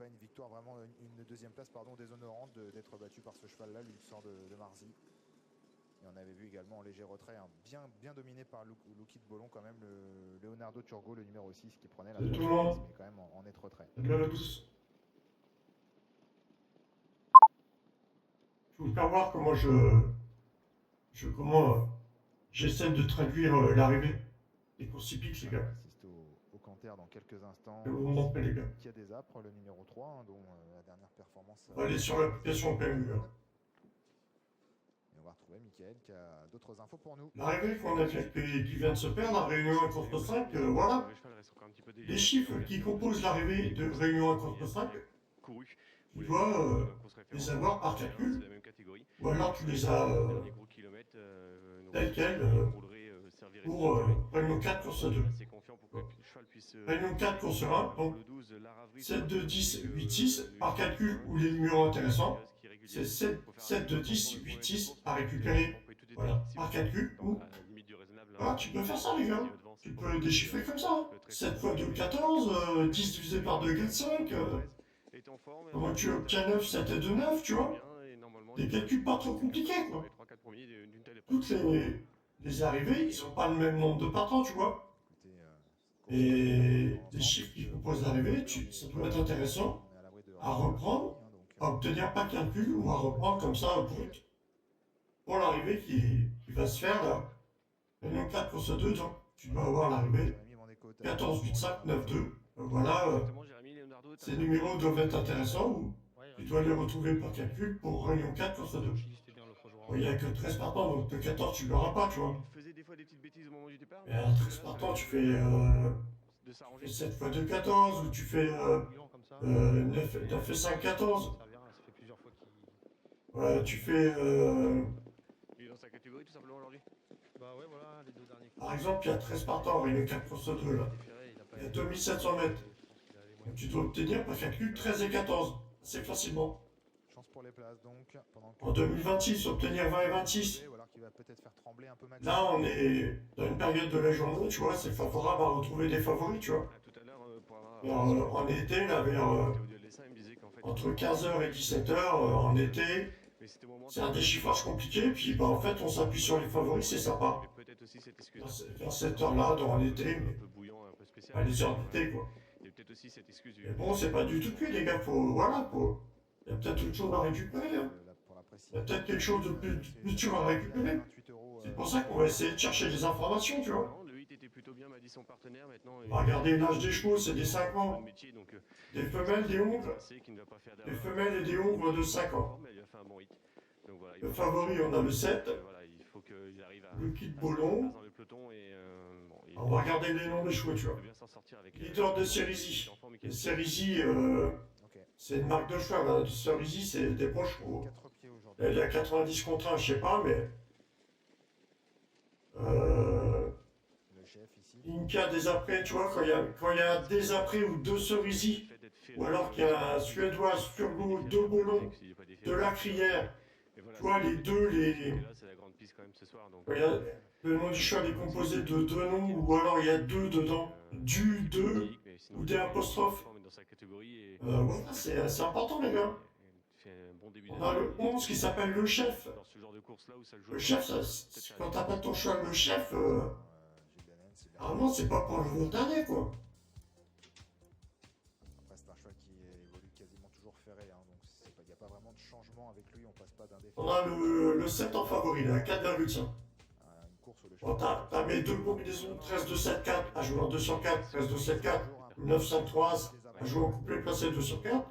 pas une victoire, vraiment une deuxième place pardon, déshonorante d'être battu par ce cheval-là, Luxor de Marzy. Et on avait vu également en léger retrait, bien dominé par Lucky de Bollon quand même, le Leonardo Turgot, le numéro 6, qui prenait la troisième place, mais quand même en net retrait. De la douce. Je vous faire voir comment j'essaie de traduire l'arrivée des courses hippiques, les gars. On assiste au canter dans quelques instants. Je vais vous montrer, les gars. Qui a des âpres, le numéro 3, dont la dernière performance. On va aller sur l'application PMU. Et on va retrouver Mickaël qui a d'autres infos pour nous. L'arrivée qui vient de se perdre à Réunion 1 contre 5, voilà. Les chiffres qui composent l'arrivée de Réunion 1 contre 5, tu dois les avoir par calcul, ou alors tu les as tels quels pour Réunion 4 course 2. Réunion 4 course 1, donc 7 2 10 8 6 par calcul ou les numéros intéressants, c'est 7 2 10 8 6 à récupérer, voilà, par calcul ou... Voilà, tu peux faire ça, les gars. Tu peux déchiffrer comme ça. 7 fois 2, 14, 10 divisé par 2, 4, 5. Comment tu obtiens 9, 7 et 2, 9, tu vois. Des calculs pas trop compliqués, quoi. Toutes les arrivées, ils n'ont pas le même nombre de partants, tu vois. Et des chiffres qui proposent l'arrivée, ça peut être intéressant à reprendre, à obtenir par calcul ou à reprendre comme ça brut pour l'arrivée qui va se faire là. Réunion 4 course 2, donc tu vas avoir l'arrivée 14, 8, 5, 9, 2. Voilà, ces numéros doivent être intéressants ou tu dois les retrouver par calcul pour Réunion 4 course 2. Il n'y a que 13 partants, donc le 14 tu l'auras pas, tu vois. Et à 13 partants, tu fais 7 fois 2, 14, ou tu fais 9 et 5, 14. Voilà, tu fais... Par exemple, il y a 13 partants, Réunion 4 course 2 là. Il y a 2700 mètres. Donc tu dois obtenir par calcul 13 et 14, assez facilement. Chance pour les places donc. En 2026, obtenir 20 et 26. Là, on est dans une période de la journée, tu vois, c'est favorable à retrouver des favoris, tu vois. En été, là, entre 15h et 17h, en été, c'est un déchiffrage compliqué, puis bah, en fait, on s'appuie sur les favoris, c'est sympa. Vers cette heure-là, dans l'été, mais les heures d'été, quoi. Mais bon, c'est pas du tout cuit, les gars, il y a peut-être autre chose à récupérer, hein. Il y a peut-être quelque chose de plus dur à récupérer. C'est pour ça qu'on va essayer de chercher des informations, tu vois. On va regarder l'âge des chevaux, c'est des 5 ans. Des femelles, des ongles. Des femelles et des ongles de 5 ans. Le favori, on a le 7. Le kit Bollon. On va regarder les noms des chevaux, tu vois. Leader de Cerizy. Cerizy, c'est une marque de cheval. Hein. Cerizy, c'est des bons chevaux. Il y a 90 contre 1, je sais pas, mais... Inca des après, tu vois, quand il y a des après ou deux Cerizy, ou alors qu'il y a un Suédois, Sturgo, deux Bollon, de la Crière, tu vois, les deux, le nom du cheval est composé de deux noms, ou alors il y a deux dedans, du, deux, ou des apostrophes. Voilà, c'est important, les gars. On a le 11 qui s'appelle le chef. Le chef, quand t'appelles ton cheval le chef, normalement, c'est pas pour le dernier, quoi. Après, c'est un cheval qui évolue quasiment toujours ferré, hein, donc il n'y a pas vraiment de changement avec lui, on passe pas d'un défaut. On a le 7 en favori, là, 4,5. Bon, t'as mes deux combinaisons 13-2-7-4 à jouer en 2 sur 4, 13-2-7-4, 9-5-3 à jouer en couplet placé 2 sur 4.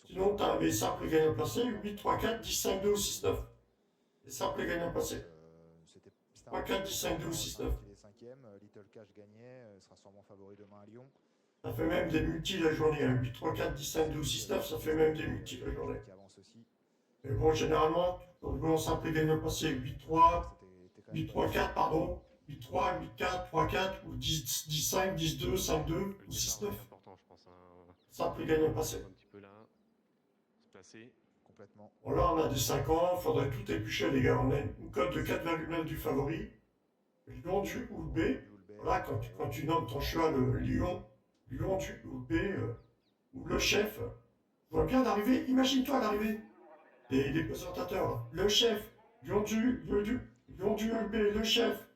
Sinon, t'as mes simples gagnants placés 8-3-4, 10-5-2 ou 6-9. Les simples gagnants placés. 3-4, 10-5-2 ou 6-9. Little Cash gagnait, sera sûrement favori demain à Lyon. Ça fait même des multis la journée, hein. 8-3-4, 10-5-2 ou 6-9, ça fait même des multis la journée. Mais bon, généralement, on jouer en simple gagnant placé 8-3, 8-3-4, pardon, 8-3, 8-4, 3-4, ou 10-5, 10-2, 5-2, ou 6-9. Simple gagnant passé. Bon, là, on a des 5 ans, faudrait tout éplucher, les gars. On a une cote de 4,9 du favori. Lion, du ou B. Voilà, quand tu nommes ton cheval Lion, du ou B, ou le chef, Je vois bien l'arrivée, imagine-toi l'arrivée. Les présentateurs, le chef, Lion du LB, le chef,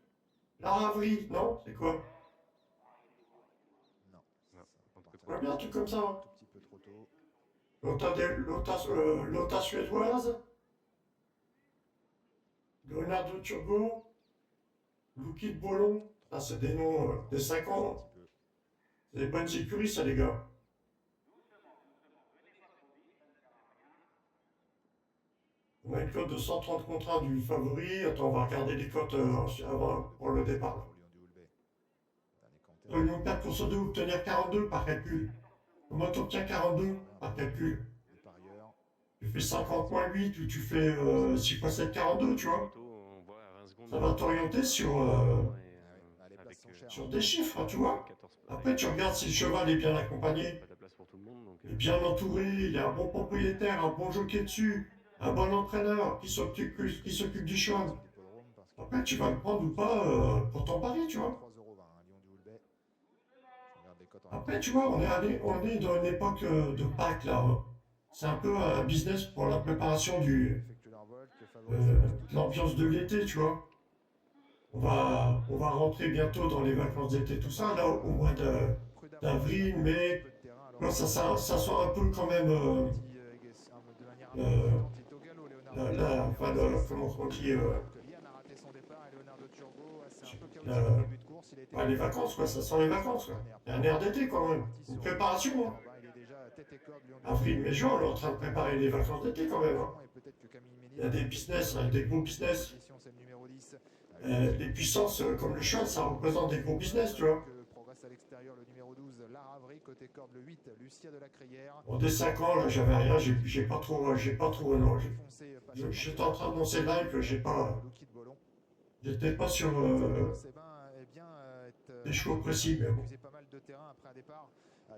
la raverie, non? C'est quoi? Non, Non, ça en tout cas, Je vois bien un truc comme ça. un Hein. tout petit peu trop tôt. Lota suédoise, Leonardo Turbo, Lucky Bolon. Ah, c'est des noms de 5 Un ans. petit peu. C'est des bonnes écuries, ça, les gars. On a une cote de 130 contrats du favori. Attends, on va regarder les cotes avant, pour le départ. Là. Pour Lyon du Houlbet. Dernier Canter. Lyon 4 pour 2, obtenir 42 par calcul. Comment tu obtiens 42 par calcul? Les parieurs. Tu fais 50 moins 8 ou tu fais 6 x 7, 42, tu vois. Ça va t'orienter sur des chiffres, hein, tu vois. Après, tu regardes si le cheval est bien accompagné, il est bien entouré, il y a un bon propriétaire, un bon jockey dessus, un bon entraîneur qui s'occupe du cheval. Après, tu vas le prendre ou pas pour ton pari, tu vois. 3,20 €, Lyon du Houlbet. Je regarde les cotes en Après, tu vois, on est dans une époque de Pâques, là. C'est un peu un business pour la préparation de l'ambiance de l'été, tu vois. On va rentrer bientôt dans les vacances d'été, tout ça, là, au mois d'avril, mai. Là, ça sent un peu quand même comment on dit, les vacances, quoi, ça sent les vacances, quoi. Il y a un air d'été, quand même. Une préparation, hein. Avril, mai, juin, on est en train de préparer les vacances d'été, quand même, hein. Il y a des business, hein, des gros business. Les puissances comme le cheval, ça représente des gros business, tu vois. Progresse à l'extérieur le numéro 12, la Raverie, côté corde le 8, Lucia de la Crière. Bon, dès 5 ans, là, j'avais rien, j'ai pas trop, non. J'étais en train de lancer live, j'étais pas sur des chevaux précis, mais bon. Pas mal de terrain après un départ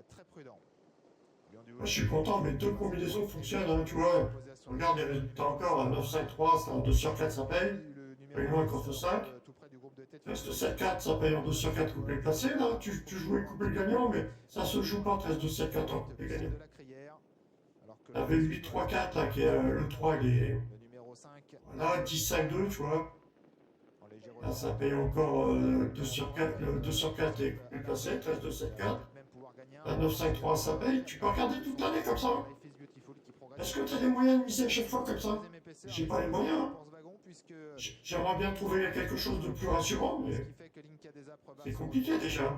très prudent. Moi, je suis content, mes deux combinaisons fonctionnent, hein, tu vois. Regarde les résultats encore, à 9-5-3, c'est en 2 sur 4, ça paye. Réunion contre 5. Reste 7-4, ça paye en 2 sur 4 coupé placé, là. Tu jouais coupé gagnant, mais ça se joue pas, 13-2-7-4 en coupé gagnant. Avec 8-3-4, là, qui est le 3, il est. Voilà, 10-5-2, tu vois. Là, ça paye encore 2 sur 4, le 2 sur 4 est coupé placé, 13-2-7-4. La 9-5-3, ça paye. Tu peux regarder toute l'année comme ça. Hein. Est-ce que tu as les moyens de miser à chaque fois comme ça? J'ai pas les moyens. Hein. J'aimerais bien trouver quelque chose de plus rassurant, mais c'est compliqué déjà.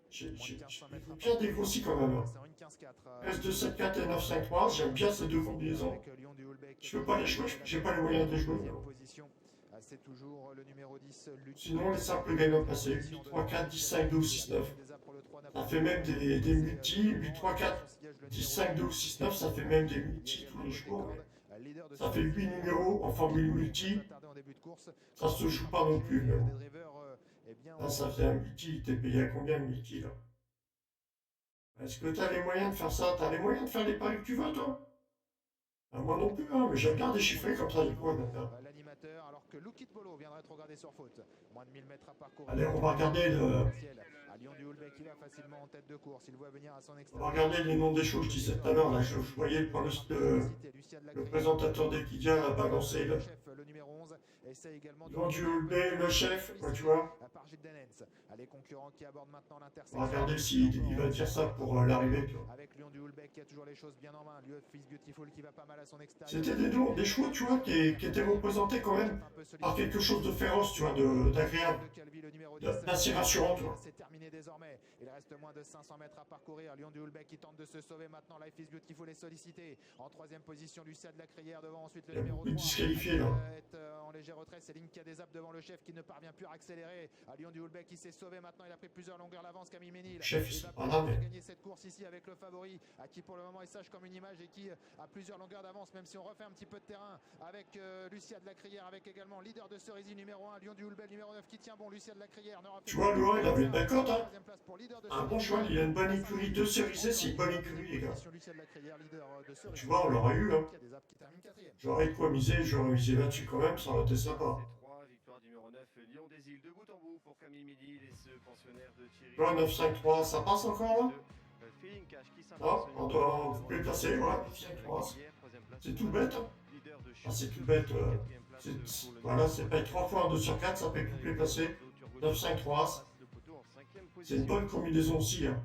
J'ai bien dégrossi quand même. S274 et 953, j'aime bien ces deux combinaisons. Je peux pas les jouer, j'ai pas les moyens de les jouer. C'est toujours le numéro 10. Sinon, les simples gagnants passés 8, 3, 4, 10, 5, 2 ou 6, 9. Ça fait même des multis, 8, 3, 4, 10, 5, 2 ou 6, 9, ça fait même des multis tous les jours. Ça fait 8 numéros en formule multi. Ça se joue pas non plus. Mais bon. Là, ça fait un multi. T'es payé à combien le multi là? Est-ce que t'as les moyens de faire ça? T'as les moyens de faire les paris que tu veux, toi? Moi non plus, hein, mais j'aime bien déchiffrer comme ça les points maintenant. Alors que Lucky Bolo vient de rétrograder sur faute. Moins de 1000 mètres à parcourir. Allez, on va regarder le. Lyon du Houlbet qui va facilement en tête de course. Il voit venir à son On va regarder les noms des choses, je disais tout à l'heure, là, je voyais le présentateur d'Equidia a balancé le Lyon du Houlbet, le chef, quoi, tu vois. Les concurrents qui abordent maintenant l'intersection. On va regarder s'il va dire ça pour l'arrivée. Avec Lyon du Houlbet qui a toujours les choses bien en main. Fils Beautiful qui va pas mal à son extérieur. C'était des chevaux, tu vois, qui étaient représentés quand même par quelque chose de féroce, tu vois, d'agréable, d'assez rassurant, tu vois. C'est terminé désormais. Il reste moins de 500 mètres à parcourir. Lyon du Houlbet qui tente de se sauver maintenant. Life is Beautiful est sollicité. En troisième position, Lucia de la Crière devant. Ensuite le numéro 3. Disqualifié là. En léger retrait, c'est Linka des Apes devant le chef qui ne parvient plus à accélérer. À Lyon du Houlbet qui s'est sauvé maintenant. Il a pris plusieurs longueurs d'avance. Camille Ménil. Chef, il va gagner cette course ici avec le favori à qui pour le moment est sage comme une image et qui a plusieurs longueurs d'avance. Même si on refait un petit peu de terrain avec Lucia de la Crière, avec également leader de Cerisy numéro 1, Lyon du Houlbet numéro 9 qui tient bon. Lucia de la Crière. Tu vois, le 1, il avait une belle cote, hein. Un bon cheval, il a une bonne écurie. 2 Cerisy, c'est une bonne écurie, les gars. Tu vois, on l'aurait eu, hein. J'aurais de quoi miser, j'aurais misé là-dessus quand même, ça aurait été sympa. Tu vois, 9-5-3, ça passe encore là? Non, on doit plus placer, voilà, 5-3. C'est tout bête. Hein. Ah, c'est tout bête. Voilà, c'est paye 3 fois en 2 sur 4, ça paye tout les placer. 9-5-3. C'est une bonne combinaison aussi. Hein.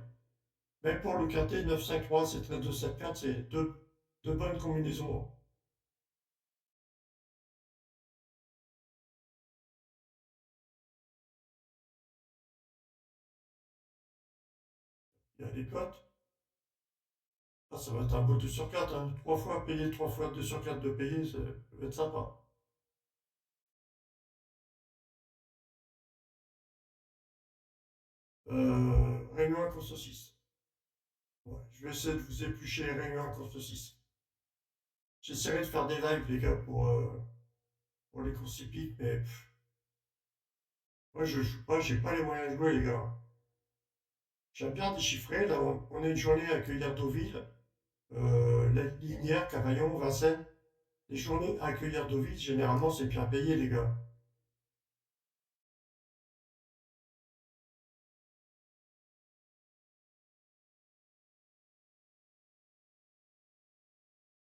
Même pour le quintet, 9-5-3, c'est 13-2-7-4, c'est deux bonnes combinaisons. Il y a les cotes. Ah, ça va être un beau 2 sur 4. Hein. 3 fois payé, 3 fois 2 sur 4 de payer, ça va être sympa. Réunion 1 contre 6. Ouais, je vais essayer de vous éplucher Réunion 1 contre 6. J'essaierai de faire des lives, les gars, pour les courses hippiques, mais moi, je joue pas, j'ai pas les moyens de jouer, les gars. J'aime bien déchiffrer. Là, on a une journée à accueillir Deauville, la Linière, Cavaillon, Vincennes. Les journées à accueillir Deauville, généralement, c'est bien payé, les gars.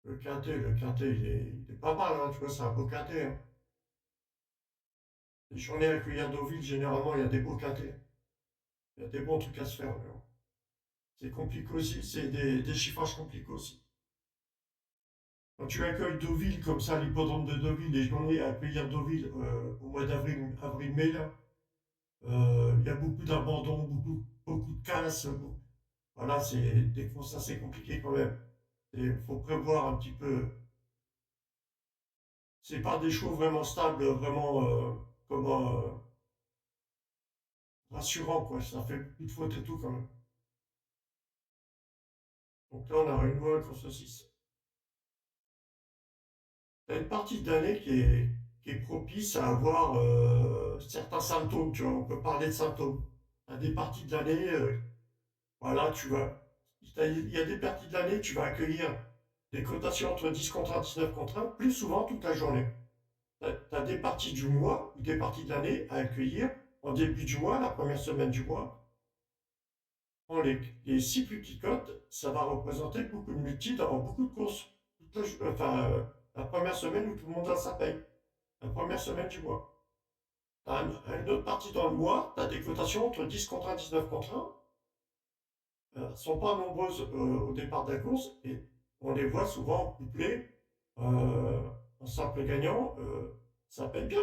Le quintet, il est pas mal, hein, tu vois, c'est un beau quintet. Hein. Les journées à accueillir Deauville, généralement, il y a des beaux quintets. Il y a des bons trucs à se faire, mais bon. C'est compliqué aussi, c'est des chiffrages compliqués aussi. Quand tu accueilles Deauville comme ça, l'hippodrome de Deauville, les journées à accueillir Deauville au mois d'avril, avril-mai, là, il y a beaucoup d'abandons, beaucoup de casses. Voilà, c'est des courses assez compliquées quand même. Il faut prévoir un petit peu. C'est pas des chevaux vraiment stables, vraiment comment rassurant quoi. Ça fait beaucoup de fautes et tout quand même. Donc là, on a une loi contre 6. T'as une partie de l'année qui est propice à avoir certains symptômes, tu vois. On peut parler de symptômes. T'as des parties de l'année, voilà, tu vas. Il y a des parties de l'année, tu vas accueillir des cotations entre 10 contre 1, 19 contre 1, plus souvent toute la journée. T'as des parties du mois ou des parties de l'année à accueillir en début du mois, la première semaine du mois. Quand les 6 plus petites cotes, ça va représenter beaucoup de multi dans beaucoup de courses. Enfin, la première semaine où tout le monde a sa paye. La première semaine du mois. T'as une autre partie dans le mois, t'as des cotations entre 10 contre 1, 19 contre 1. Elles sont pas nombreuses au départ de la course et on les voit souvent couplées en simple gagnant. Ça paye bien.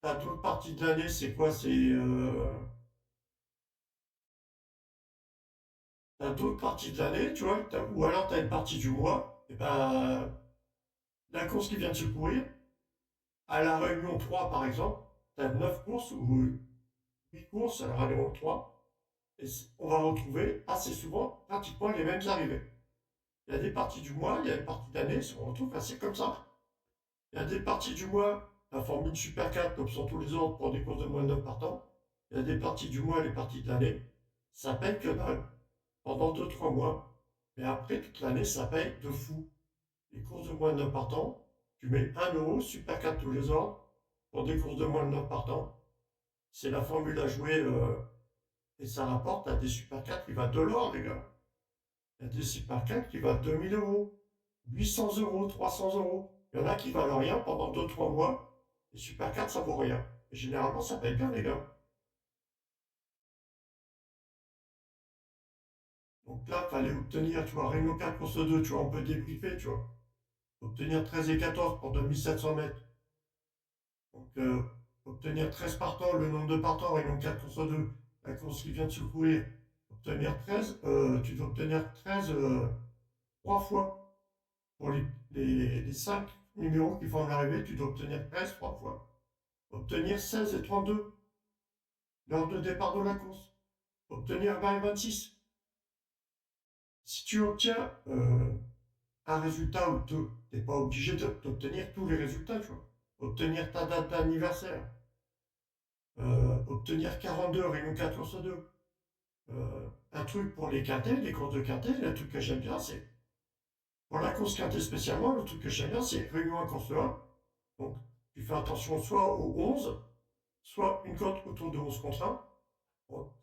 T'as d'autres parties de l'année, c'est quoi? T'as d'autres parties de l'année, tu vois, ou alors t'as une partie du mois, et ben la course qui vient de se courir, à la Réunion 3 par exemple, t'as 9 courses ou 8 courses à la Réunion 3, et on va retrouver assez souvent pratiquement les mêmes arrivées. Il y a des parties du mois, il y a des parties d'année, on retrouve assez comme ça. Il y a des parties du mois, la formule Super 4, comme sont tous les autres pour des courses de moins de 9 partants. Il y a des parties du mois et les parties de l'année. Ça paye que dalle pendant 2-3 mois. Mais après, toute l'année, ça paye de fou. Les courses de moins de 9 partants, tu mets 1 euro, Super 4 tous les ordres, pour des courses de moins de 9 partants. C'est la formule à jouer et ça rapporte à des Super 4 qui va de l'or, les gars. Il y a des Super 4 qui valent 2000 euros, 800 euros, 300 euros. Il y en a qui valent rien pendant 2-3 mois. Les Super 4, ça vaut rien. Et généralement, ça paye bien, les gars. Donc là, il fallait obtenir, tu vois, Réunion 4 course 2, tu vois, on peut débriefer, tu vois. Obtenir 13 et 14 pour 2700 mètres. Donc, obtenir 13 partants, le nombre de partants, Réunion 4 course 2, la course qui vient de se courir. Obtenir 13, tu dois obtenir 13 3 fois. Pour les 5 numéros qui forment l'arrivée, tu dois obtenir 13 3 fois. Obtenir 16 et 32 lors de départ de la course. Obtenir 20 et 26. Si tu obtiens un résultat où tu n'es pas obligé d'obtenir tous les résultats, tu vois. Obtenir ta date d'anniversaire. Obtenir 42 Réunion 4 course 2. Un truc pour les quintets, les courses de quintets, le truc que j'aime bien, c'est. Pour la course quintée spécialement, le truc que j'aime bien, c'est Réunion 1 course 1. Donc, tu fais attention soit au 11, soit une cote autour de 11 contre 1.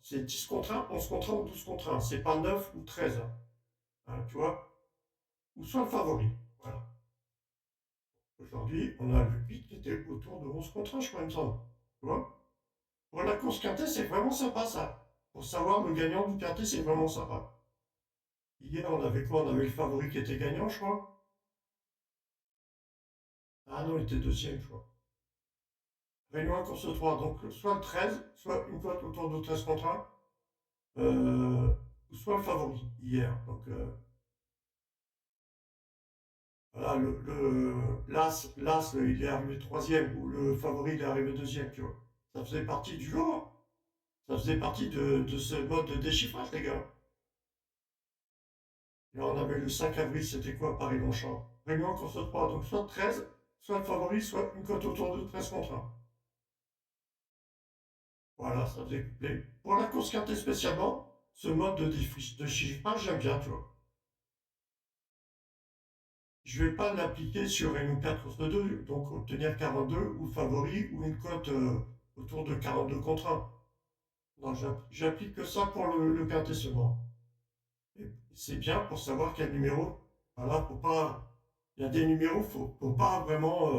C'est 10 contre 1, 11 contre 1 ou 12 contre 1. C'est pas 9 ou 13. Hein, tu vois? Ou soit le favori. Voilà. Aujourd'hui, on a le 8 qui était autour de 11 contre 1, je crois, il me semble. Tu vois? Pour la course quintée, c'est vraiment sympa, ça. Pour savoir le gagnant du quintet, c'est vraiment sympa. Hier, on avait quoi? On avait le favori qui était gagnant, je crois. Ah non, il était deuxième, je crois. Réunion 1, course 3, donc soit le 13, soit une cote autour de 13 contre 1, ou soit le favori, hier. Donc voilà, l'As, il est arrivé troisième, ou le favori, il est arrivé deuxième, tu vois. Ça faisait partie du lot, hein. Ça faisait partie de ce mode de déchiffrage, les gars. Là, on avait le 5 avril, c'était quoi, Paris-Longchamp? Réunion course 3, donc soit 13, soit le favori, soit une cote autour de 13 contre 1. Voilà, ça faisait coupler. Pour la course quintée spécialement, ce mode de chiffrage, j'aime bien, tu vois. Je vais pas l'appliquer sur Réunion 4 course 2, donc obtenir 42 ou favori ou une cote autour de 42 contre 1. Non, j'applique que ça pour le quintet seulement. Et c'est bien pour savoir quel numéro. Voilà, faut pas. Il y a des numéros, faut pas vraiment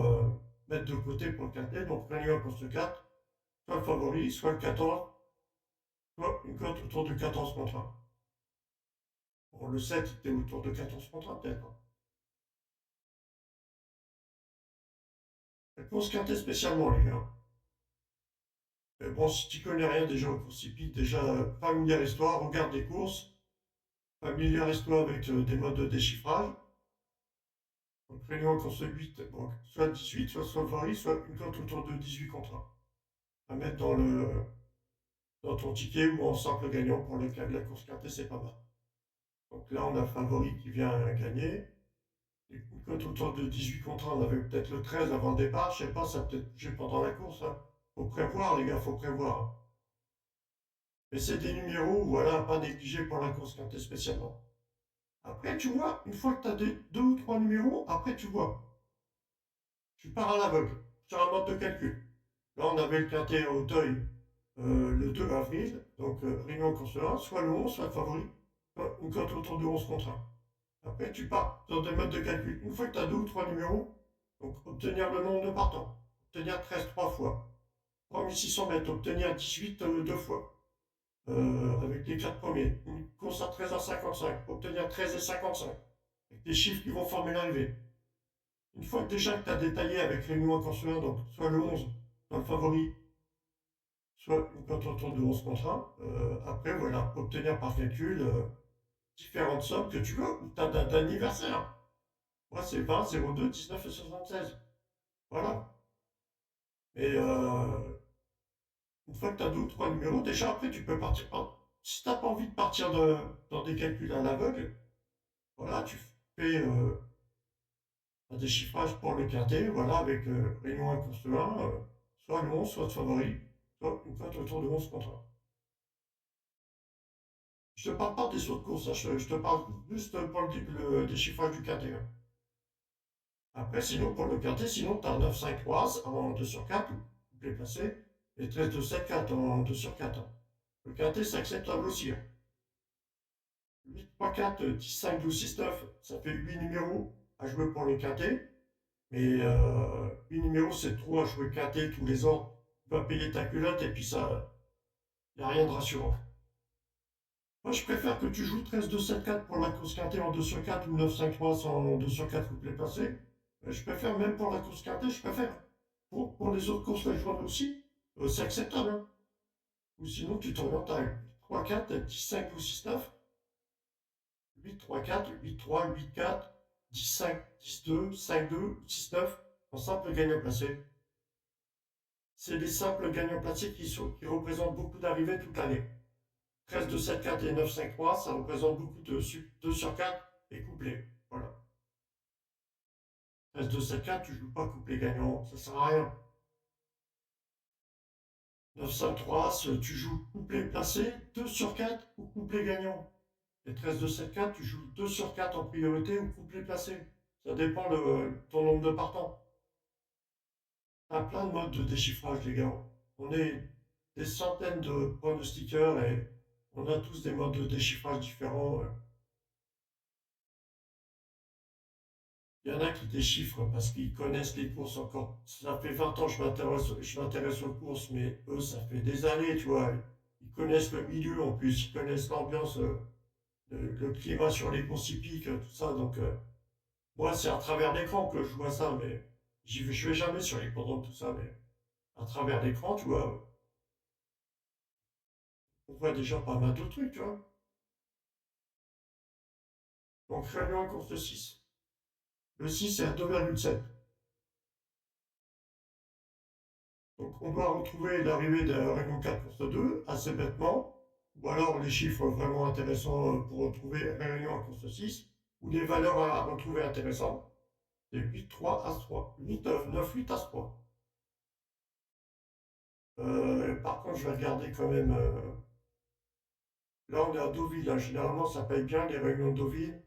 mettre de côté pour le quintet. Donc Réunion course 4, soit le favori, soit le 14, soit une cote autour de 14 contre 1. Bon, le 7 était autour de 14 contre 1 peut-être, hein. La course quintet spécialement, les gars. Mais bon, si tu connais rien déjà aux courses hippiques, déjà familiarise-toi, regarde des courses, familiarise-toi avec des modes de déchiffrage. Donc Réunion course 8, donc soit 18, soit le favori, soit une cote autour de 18 contre 1. À mettre dans ton ticket ou en simple gagnant pour la course quintet, c'est pas mal. Donc là, on a le favori qui vient gagner. Une cote autour de 18 contre 1, on avait peut-être le 13 avant le départ, je sais pas, ça a peut-être bougé pendant la course, hein. Faut prévoir, les gars, faut prévoir, hein. Mais c'est des numéros, voilà, pas négligés pour la course quintet spécialement. Après, tu vois, une fois que tu as deux ou trois numéros, après, tu vois, tu pars à l'aveugle sur un mode de calcul. Là, on avait le quintet à Auteuil le 2 avril, donc Réunion course 1, soit le 11, soit le favori, soit une cote autour de 11 contre 1. Après, tu pars sur des modes de calcul. Une fois que tu as deux ou trois numéros, donc obtenir le nombre de partants, obtenir 13 trois fois, 3600 mètres, obtenir 18 deux fois, avec les 4 premiers, une course à 13h55, obtenir 13 et 55, avec des chiffres qui vont former l'arrivée. Une fois que déjà que tu as détaillé avec Réunion 1 course 1, donc soit le 11, soit le favori, soit une cote autour de 11 contre 1, après voilà, obtenir par calcul différentes sommes que tu veux, ou ta date d'anniversaire. Moi c'est 20, 02, 19 et 76. Voilà. Et une fois que tu as deux ou trois numéros, déjà après tu peux partir. Si tu n'as pas envie de partir dans des calculs à l'aveugle, voilà, tu fais un déchiffrage pour le quintet, voilà, avec Réunion 1 course 1, soit le 11, soit de favori, soit une cote autour de 11 contre 1. Je te parle pas des autres courses, hein, je te parle juste pour le déchiffrage du quintet, hein. Après, sinon, pour le quintet, sinon, tu as 9-5-3 en 2 sur 4, couplet placé, et 13-2-7-4 en 2 sur 4, hein. Le quintet, c'est acceptable aussi, hein. 8, 3, 4, 10, 5, 12, 6, 9, ça fait 8 numéros à jouer pour le quintet. Mais 8 numéros, c'est trop à jouer quintet tous les ans. Tu vas payer ta culotte et puis ça, y a rien de rassurant. Moi, je préfère que tu joues 13, 2, 7, 4 pour la course quintet en 2 sur 4 ou 9, 5, 3 en 2 sur 4 couplet placé. Je préfère même pour la course quintet, je préfère. Pour les autres courses, la journée aussi, c'est acceptable, hein. Ou sinon, tu t'orientes à 8, 3, 4, 10, 5, 12, 6, 9. 8, 3, 4, 8, 3, 8, 4, 10, 5, 10, 2, 5, 2, 6, 9, en simple gagnant placé. C'est des simples gagnants placés qui représentent beaucoup d'arrivées toute l'année. 13, 2, 7, 4 et 9, 5, 3, ça représente beaucoup de 2 sur 4 et couplé. Voilà. 13, 2, 7, 4, tu joues pas couplé gagnant, ça sert à rien. 9, 5, 3, tu joues couplé placé, 2 sur 4 ou couplé gagnant. Et 13, 2, 7, 4, tu joues 2 sur 4 en priorité ou couplé placé. Ça dépend de ton nombre de partants. T'as plein de modes de déchiffrage, les gars. On est des centaines de pronostiqueurs et on a tous des modes de déchiffrage différents. Il y en a qui déchiffrent parce qu'ils connaissent les courses encore. Ça fait 20 ans que je m'intéresse aux courses, mais eux, ça fait des années, tu vois. Ils connaissent le milieu en plus, ils connaissent l'ambiance, le climat sur les courses hippiques, tout ça. Donc, moi, c'est à travers l'écran que je vois ça, mais je vais jamais sur l'hippodrome, tout ça, mais à travers l'écran, tu vois, on voit déjà pas mal de trucs, tu vois. Donc, Réunion course 6. Le 6 est à 2,7. Donc, on doit retrouver l'arrivée de Réunion 4 course 2, assez bêtement, ou alors les chiffres vraiment intéressants pour retrouver Réunion à course 6, ou les valeurs à retrouver intéressantes. C'est 8, 3, As 3. 8, 9, 8, As 3. Par contre, je vais regarder quand même. Là, on est à Deauville, hein. Généralement, ça paye bien les réunions de Deauville.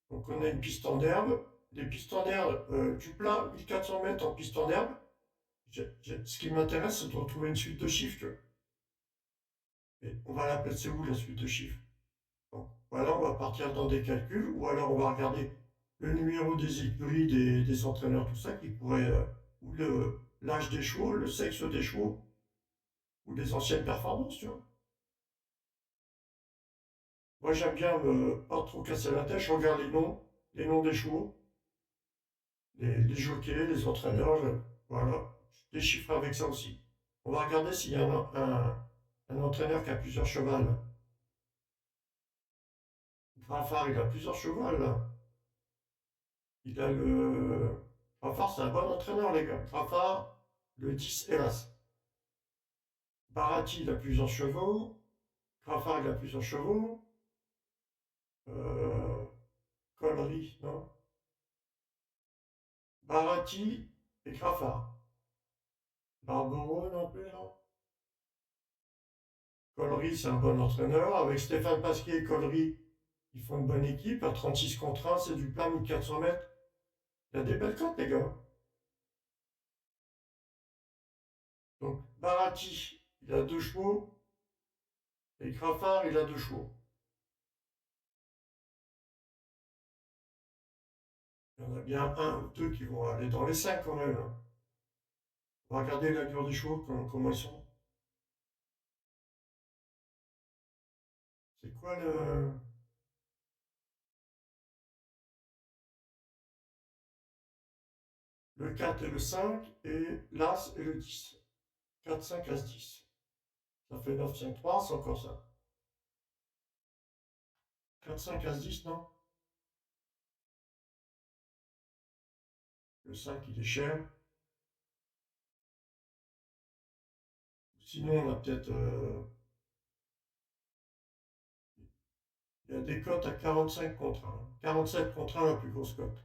Donc, on a une piste en herbe. Les pistes en herbe, du plein, 1400 mètres en piste en herbe. Ce qui m'intéresse, c'est de retrouver une suite de chiffres, tu vois. Et on va la placer où, la suite de chiffres? Donc, voilà, on va partir dans des calculs, ou alors on va regarder le numéro des écuries, des entraîneurs, tout ça, qui pourrait, ou l'âge des chevaux, le sexe des chevaux, ou les anciennes performances, tu vois. Moi, j'aime bien me pas trop casser la tête, je regarde les noms des chevaux, les jockeys, les entraîneurs, voilà, je déchiffre avec ça aussi. On va regarder s'il y a un entraîneur qui a plusieurs chevals. Graffard, il a plusieurs chevals, là. Il a le... Graffard, c'est un bon entraîneur, les gars. Graffard, le 10, hélas. Barati, il a plusieurs chevaux. Graffard, il a plusieurs chevaux. Euh... Collery, non? Barati et Graffard. Barbaro, non plus, non? Collery, c'est un bon entraîneur. Avec Stéphane Pasquier et Collery, ils font une bonne équipe. À 36 contre 1, c'est du plat 1400 mètres. Il y a des belles cotes, les gars. Donc, Barati, il a deux chevaux. Et Graffard, il a deux chevaux. Il y en a bien un ou deux qui vont aller dans les 5 quand même, hein. On va regarder l'allure des chevaux, comment ils sont. C'est quoi le 4 et le 5 et l'As et le 10. 4, 5, As, 10. Ça fait 9, 5, 3, c'est encore ça. 4, 5, As, 10, non? Le 5, il est cher. Sinon, on a peut-être... il y a des cotes à 45 contre 1. 47 contre 1, la plus grosse cote.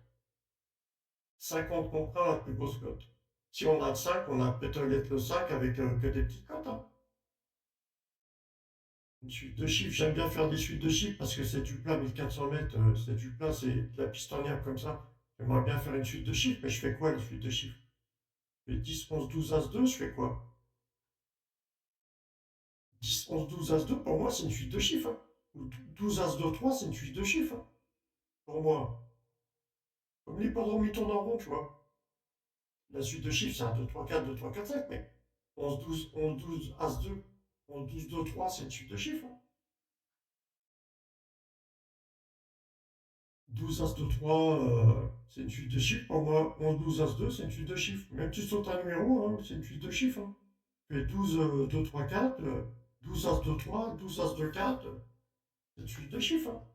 50 contre 1, la plus grosse cote. Si on a le 5, on a peut-être le 5 avec que des petites cotes, hein. Une suite de chiffres, j'aime bien faire des suites de chiffres parce que c'est du plat 1400 mètres, c'est du plat, c'est de la piste en herbe comme ça. J'aimerais bien faire une suite de chiffres, mais je fais quoi la suite de chiffres? Je fais 10, 11, 12, As, 2, je fais quoi? 10, 11, 12, As, 2, pour moi, c'est une suite de chiffres, hein. Ou 12, As, 2, 3, c'est une suite de chiffres, hein. Pour moi. Comme l'hippodrome, il tourne en rond, tu vois. La suite de chiffres, c'est un 2, 3, 4, 2, 3, 4, 5, mais 11, 12, 11, 12, As, 2, 11, 12, 2, 3, c'est une suite de chiffres, hein. 12 As 2 3, c'est une suite de chiffres pour moi. 11 12 As 2, c'est une suite de chiffres. Même si tu sautes un numéro, hein, c'est une suite de chiffres, hein. Tu fais 12 2 3 4, 12 As 2 3, 12 As 2 4, c'est une suite de chiffres, hein.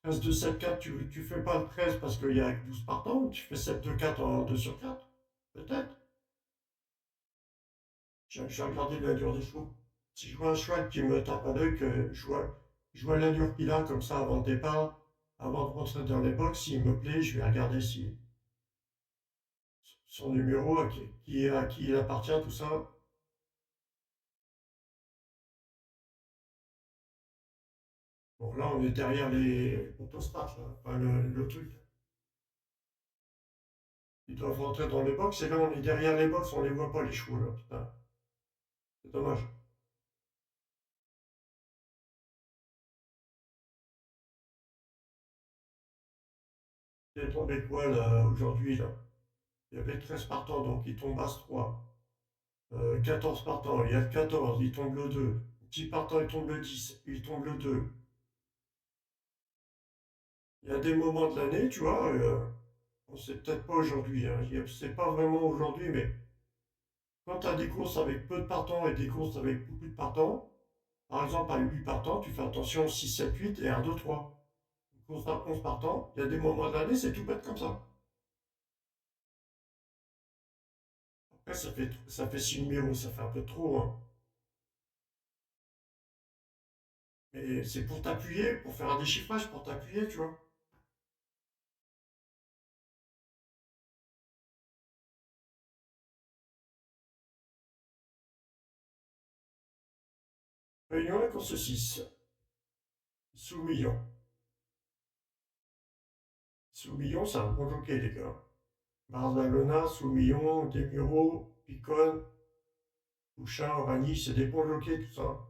13 2 7 4, tu fais pas le 13 parce qu'il y a 12 partants, tu fais 7 2 4 en 2 sur 4, peut-être. J'ai regardé l'allure des chevaux. Si je vois un cheval qui me tape à l'œil, que je vois l'allure qu'il a comme ça avant le départ, avant de rentrer dans les box, s'il me plaît, je vais regarder si son numéro, à qui il appartient, tout ça. Bon, là, on est derrière les autostrades, là. Enfin, le truc. Ils doivent rentrer dans les box, et là on est derrière les box, on les voit pas les chevaux là, putain. C'est dommage. Il est tombé quoi là aujourd'hui là? Il y avait 13 partants, donc il tombe As 3. 14 partants, il y a le 14, il tombe le 2. 10 partants, il tombe le 10, il tombe le 2. Il y a des moments de l'année, tu vois, bon, c'est peut-être pas aujourd'hui, hein, c'est pas vraiment aujourd'hui, mais quand tu as des courses avec peu de partants et des courses avec beaucoup de partants, par exemple à 8 partants, tu fais attention 6, 7, 8 et 1, 2, 3. Une course à 11 partants, il y a des moments de l'année, c'est tout bête comme ça. Après, ça fait 6 numéros, ça fait un peu trop, hein. Mais c'est pour t'appuyer, pour faire un déchiffrage, pour t'appuyer, tu vois. Réunion et course 6. Sous-million. Sous-million, c'est un bon jockey, les gars. Barzalona, Sous-million, Desmureaux, Picon, Bouchard, Orani, c'est des bons jockeys, tout ça.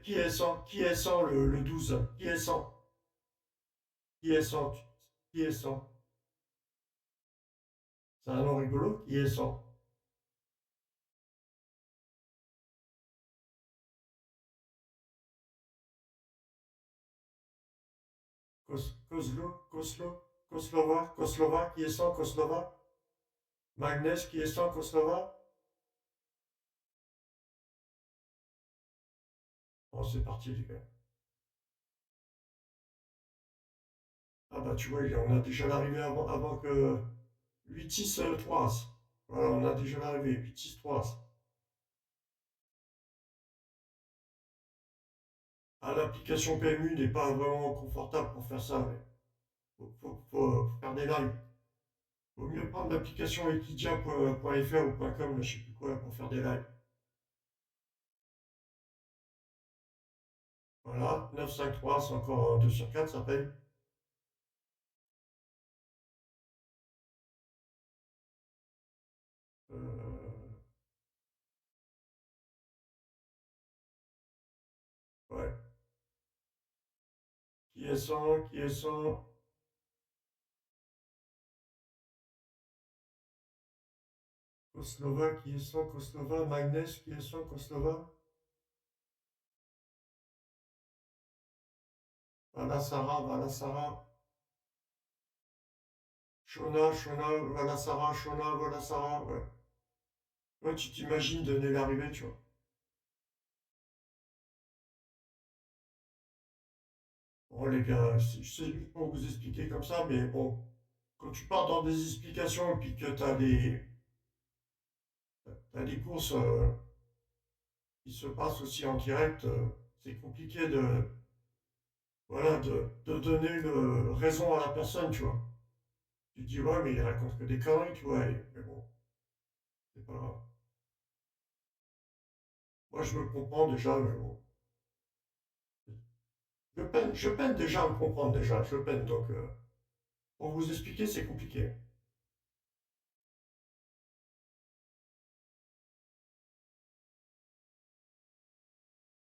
Qui est sans le 12? Qui est sans? Qui est sans? Qui est sans? C'est un nom rigolo, qui est sans? Koslova, qui est sans? Koslova? Magnès, qui est sans? Koslova? Bon, c'est parti, les gars. Ah bah, tu vois, on a déjà l'arrivée avant que 8-6-3 As. Voilà, on a déjà l'arrivée, 8-6-3 As. Ah, l'application PMU n'est pas vraiment confortable pour faire ça, mais faut faire des lives. Vaut mieux prendre l'application equidia.fr ou .com, là, je sais plus quoi, pour faire des lives. Voilà, 953, c'est encore 2 sur 4, ça paye. Euh, ouais. Qui est sans? Qui est sans? Koslova, qui est sans? Koslova, Magnès, qui est sans? Koslova. Voilà Sarah, voilà Sarah. Shona, voilà Sarah, Shona, voilà Sarah, ouais. Ouais, tu t'imagines donner l'arrivée, tu vois. Bon, les gars, c'est juste pour vous expliquer comme ça, mais bon, quand tu pars dans des explications et puis que t'as des courses qui se passent aussi en direct, c'est compliqué voilà, de donner une raison à la personne, tu vois. Tu te dis, ouais, mais il raconte que des conneries, tu vois, mais bon, c'est pas grave. Moi, je me comprends déjà, mais bon. Je peine déjà à me comprendre, déjà, je peine, donc pour vous expliquer, c'est compliqué.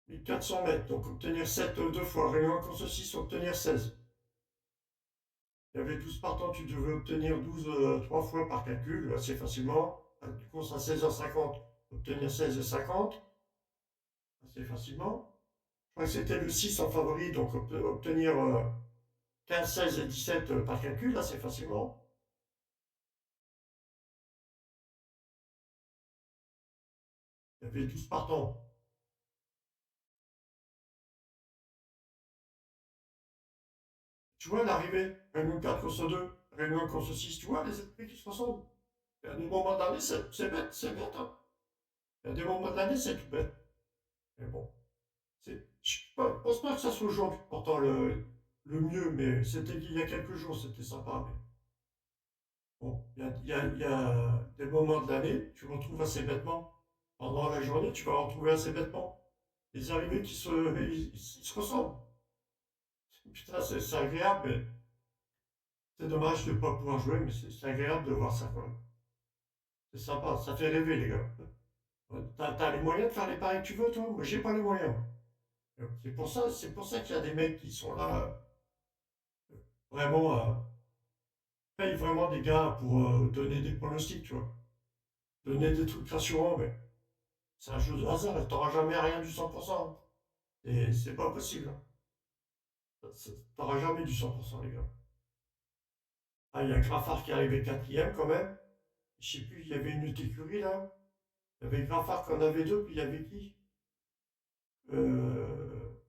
1400 mètres, donc obtenir 7 deux fois, réunion en course 6, obtenir 16. Il y avait 12 partants, tu devais obtenir 12 3 fois par calcul, assez facilement. Une course à 16h50, obtenir 16h50, assez facilement. Je crois que c'était le 6 en favori, donc obtenir 15, 16 et 17 par calcul, assez facilement. Il y avait 12 partants. Tu vois l'arrivée, Réunion 4 course 2, Réunion course 6, tu vois les esprits qui se ressemblent. Il y a des moments de l'année, c'est bête, c'est bête, hein. Il y a des moments de l'année, c'est tout bête. Mais bon, je pense pas que ça soit aujourd'hui, pourtant le mieux, mais c'était il y a quelques jours, c'était sympa. Mais bon, il y a des moments de l'année, tu retrouves assez bêtement. Pendant la journée, tu vas retrouver assez bêtement. Les arrivées qui se ressemblent. Putain, c'est agréable, mais c'est dommage de ne pas pouvoir jouer, mais c'est agréable de voir ça quand même. C'est sympa, ça fait rêver les gars. T'as les moyens de faire les paris que tu veux, toi? Moi, j'ai pas les moyens. C'est pour ça qu'il y a des mecs qui sont là, vraiment, payent vraiment des gars pour donner des pronostics, tu vois. Donner des trucs rassurants, mais c'est un jeu de hasard, t'auras jamais rien du 100%, hein. Et c'est pas possible, hein. T'auras jamais du 100%, les gars. Ah, il y a Graffard qui est arrivé quatrième quand même. Je sais plus, il y avait une autre écurie là. Il y avait Graffard qui en avait deux, puis il y avait qui? Euh,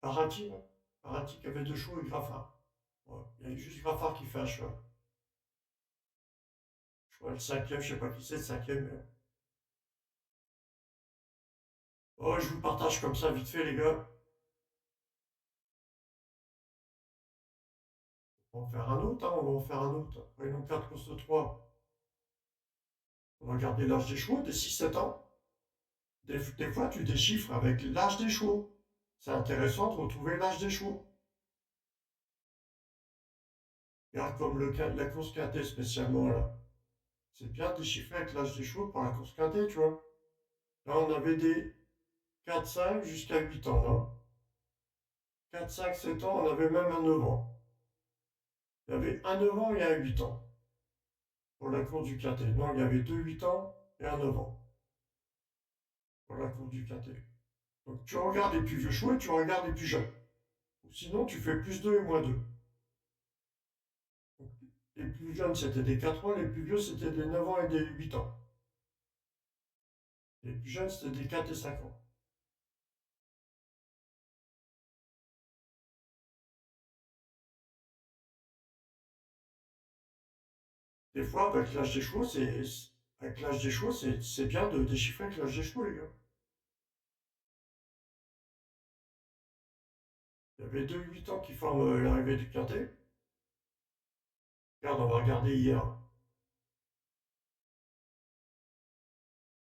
Arati, là. Arati qui avait deux chevaux et Graffard. Ouais, il y a juste Graffard qui fait un cheval. Je crois le cinquième, je sais pas qui c'est le cinquième, mais... Oh, je vous partage comme ça vite fait, les gars. On va en faire un autre, hein, on va en faire un autre. Réunion 4 course 3. On va garder l'âge des chevaux, des 6-7 ans. Des fois, tu déchiffres avec l'âge des chevaux. C'est intéressant de retrouver l'âge des chevaux. Regarde comme la course quintée spécialement là. C'est bien déchiffré avec l'âge des chevaux pour la course quintée, tu vois. Là, on avait des 4-5 jusqu'à 8 ans, là. 4-5-7 ans, on avait même un 9 ans. Il y avait un 9 ans et un 8 ans pour la course du quintet. Non, il y avait deux 8 ans et un 9 ans pour la course du quintet. Donc tu regardes les plus vieux chevaux et tu regardes les plus jeunes. Ou sinon, tu fais plus 2 et moins 2. Donc, les plus jeunes, c'était des 4 ans, les plus vieux, c'était des 9 ans et des 8 ans. Les plus jeunes, c'était des 4 et 5 ans. Des fois, avec l'âge des chevaux, c'est bien de déchiffrer avec l'âge des chevaux, les gars. Il y avait deux 8 ans qui forment l'arrivée du quintet. Regarde, on va regarder hier.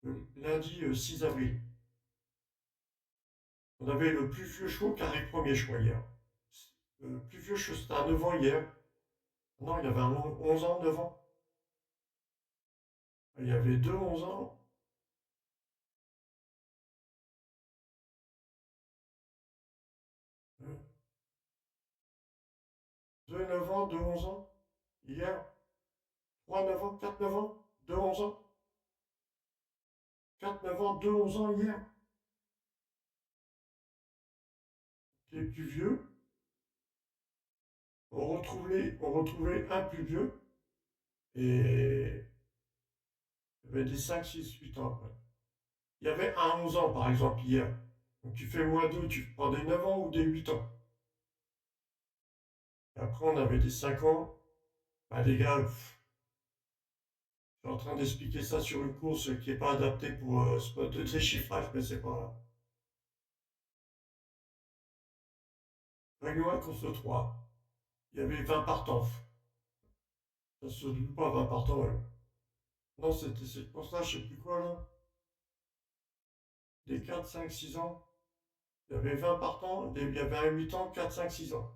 Le lundi 6 avril. On avait le plus vieux chevaux qui arrive premier, je crois, hier. Le plus vieux chevaux, c'était un 9 ans hier. Non, il y avait un 11 ans, 9 ans. Il y avait deux 11 ans. euh, Deux 9 ans, deux 11 ans. Hier. Trois 9 ans, quatre 9 ans, deux 11 ans. Quatre 9 ans, deux 11 ans hier. Les plus vieux. On retrouvait un plus vieux. Et il y avait des 5 6 8 ans après. Il y avait un 11 ans, par exemple, hier. Donc tu fais moins 2, tu prends des 9 ans ou des 8 ans. Et après, on avait des 5 ans. Bah, les gars, je suis en train d'expliquer ça sur une course qui n'est pas adaptée pour ce mode de déchiffrage, mais c'est pas grave. Règle 1, course 3. Il y avait 20 partants. Ça se joue pas 20 partants, ouais. Non, c'était cette course-là, je sais plus quoi, là. Des 4 5 6 ans. Il y avait 20 partants, il y avait un 8 ans, 4 5 6 ans.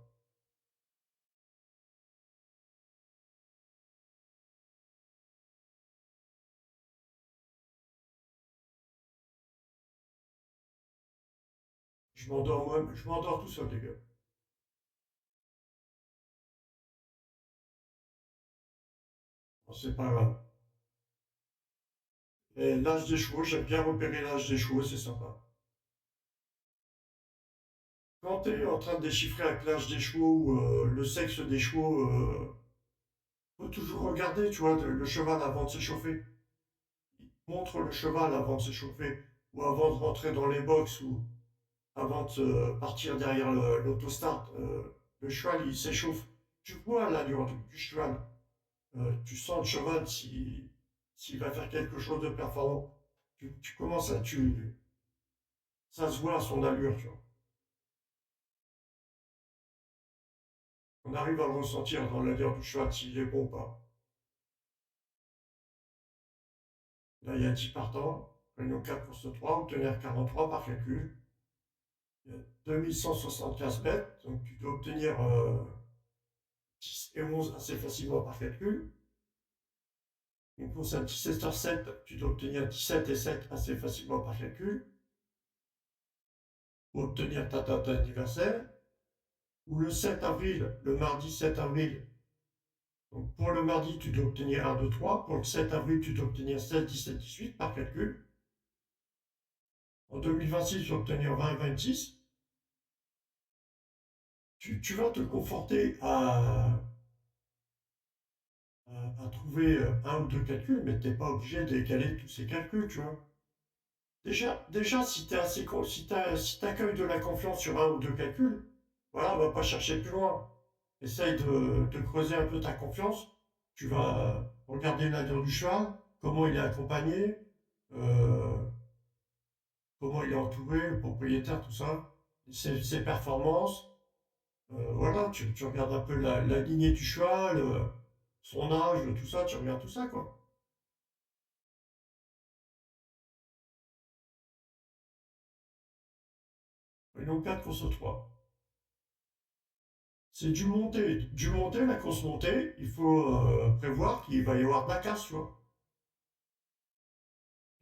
Je m'endors tout seul, les gars. Bon, c'est pas grave. Et l'âge des chevaux, j'aime bien repérer l'âge des chevaux, c'est sympa. Quand tu es en train de déchiffrer avec l'âge des chevaux ou le sexe des chevaux, faut toujours regarder, tu vois, le cheval avant de s'échauffer. Montre le cheval avant de s'échauffer, ou avant de rentrer dans les box, ou avant de partir derrière l'autostart. Le cheval, il s'échauffe. Tu vois l'allure du cheval. Tu sens le cheval s'il va faire quelque chose de performant. Tu commences ça se voit à son allure, tu vois. On arrive à le ressentir dans l'allure du cheval s'il est bon ou pas. Là, il y a 10 partants. Réunion 4 course 3, obtenir 43 par calcul. Il y a 2175 mètres, donc tu dois obtenir 10 et 11 assez facilement par calcul. Une course à 17h07, tu dois obtenir 17 et 7 assez facilement par calcul. Pour obtenir ta date d'anniversaire. Ou le 7 avril, le mardi 7 avril. Donc pour le mardi, tu dois obtenir 1, 2, 3. Pour le 7 avril, tu dois obtenir 16, 17, 18 par calcul. En 2026, tu dois obtenir 20 et 26. Tu vas te conforter à trouver un ou deux calculs, mais tu n'es pas obligé d'égaler tous ces calculs, tu vois. Déjà si tu assez, si t'accueilles de la confiance sur un ou deux calculs, voilà, on va pas chercher plus loin. Essaye de creuser un peu ta confiance. Tu vas regarder l'allure du cheval, comment il est accompagné, euh, comment il est entouré, le propriétaire, tout ça, ses performances. Voilà, tu regardes un peu la lignée du cheval, son âge, tout ça, tu regardes tout ça, quoi. Et donc 4 courses 3. C'est du monté. Du monté, la course montée, il faut prévoir qu'il va y avoir de la casse, tu vois.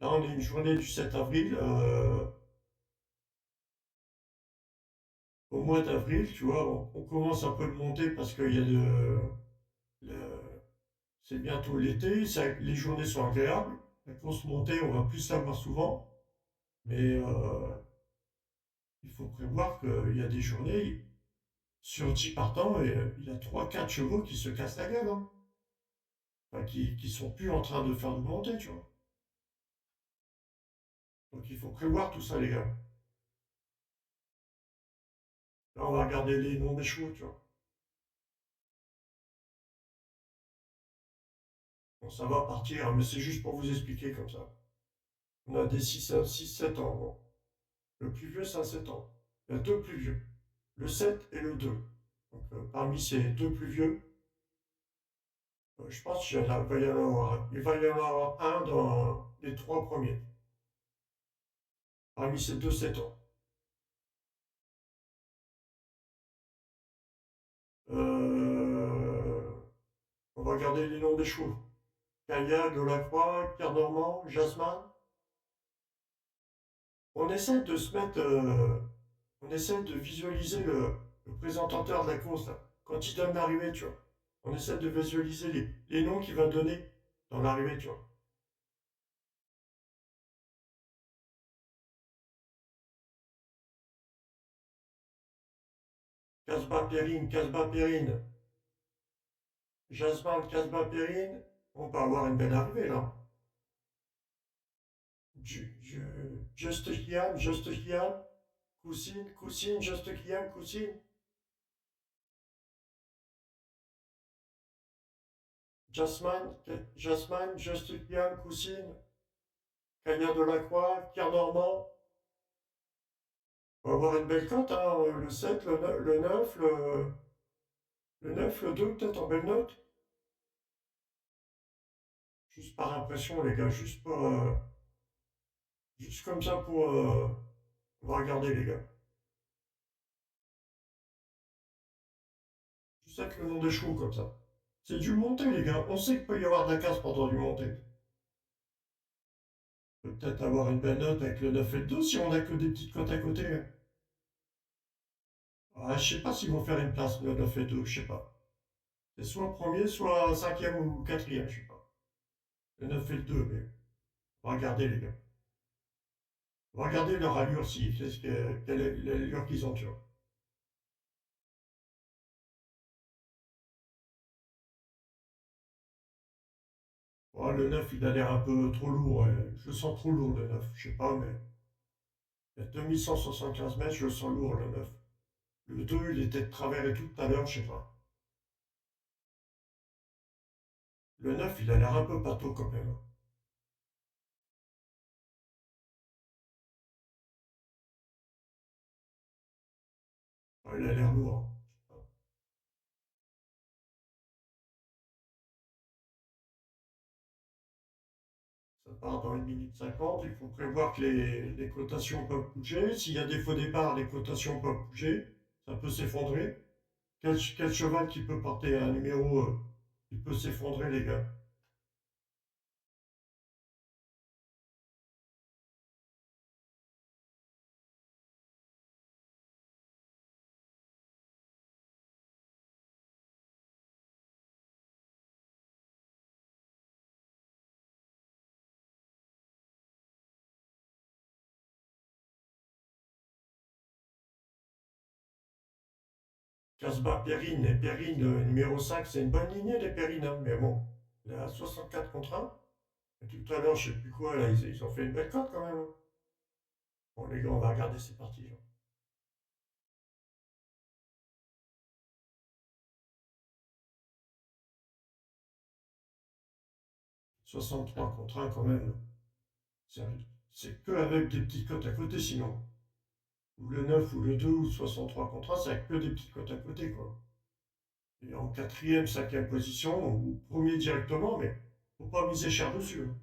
Là, on est une journée du 7 avril. Au mois d'avril, tu vois, on commence un peu de monter parce qu'il y a c'est bientôt l'été, les journées sont agréables. La course montée, on va plus savoir souvent. Mais il faut prévoir qu'il y a des journées, sur 10 partants, et il y a trois quatre chevaux qui se cassent la gueule, hein. Enfin, qui sont plus en train de faire de montée, tu vois. Donc il faut prévoir tout ça, les gars. Là, on va regarder les noms des chevaux, tu vois. Bon, ça va partir, hein, mais c'est juste pour vous expliquer comme ça. On a des 7 ans. Bon. Le plus vieux, c'est un 7 ans. Il y a deux plus vieux. Le 7 et le 2. Donc, parmi ces deux plus vieux, je pense il va y en avoir un dans les trois premiers. Parmi ces deux 7 ans. On va regarder les noms des chevaux. Kaya, Delacroix, Pierre Normand, Jasmin. On essaie de se mettre, on essaie de visualiser le présentateur de la course, là, quand il donne l'arrivée, tu vois. On essaie de visualiser les noms qu'il va donner dans l'arrivée, tu vois. Casbah Perrine, Casbah Perrine, Jasmin, Casbah Perrine. On peut avoir une belle arrivée, là. Just Kiam, Just Kiam, Coussine, Coussine, Just Kiam, Coussine. Jasmine, Jasmine, Just Kiam, Coussine. Kaya Delacroix, Pierre Normand. On va avoir une belle cote, hein. Le 7, le 9, le 9, le 2, peut-être en belle note. Juste par impression, les gars, juste comme ça pour. On va regarder, les gars. Juste avec le nom des chevaux, comme ça. C'est du monté, les gars. On sait qu'il peut y avoir de la casse pendant du monté. Peut-être avoir une belle note avec le 9 et le 2 si on a que des petites cotes à côté, hein. Ah, je sais pas s'ils vont faire une place, le 9 et 2, je sais pas. C'est soit premier, soit cinquième ou quatrième, je sais pas. Le 9 et le 2, mais on va regarder, les gars. On va regarder leur allure, si, quelle est l'allure qu'ils ont, tu vois. Oh, le 9 il a l'air un peu trop lourd, ouais. Je le sens trop lourd, le 9. Je sais pas, mais. Il y a 2175 mètres, je le sens lourd, le 9. Le 2 il était de travers et tout à l'heure, je sais pas. Le 9 il a l'air un peu pâteau quand même. Ouais, il a l'air lourd, hein. Ça part dans 1 minute 50. Il faut prévoir que les cotations peuvent bouger. S'il y a des faux départs, les cotations peuvent bouger. Ça peut s'effondrer. Quel cheval qui peut porter un numéro qui peut s'effondrer, les gars? Casbah Perrine, et Perrine, numéro 5, c'est une bonne lignée, les Perrines, hein, mais bon, il est à 64 contre 1. Et tout à l'heure, je sais plus quoi, là, ils ont fait une belle cote quand même, hein. Bon, les gars, on va regarder, c'est parti, hein. 63 contre 1 quand même. C'est c'est que avec des petites cotes à côté, sinon. Ou le 9 ou le 2 ou 63 contre 1, c'est avec que des petites cotes à côté, quoi. Et en quatrième, cinquième position, ou premier directement, mais faut pas miser cher dessus, hein.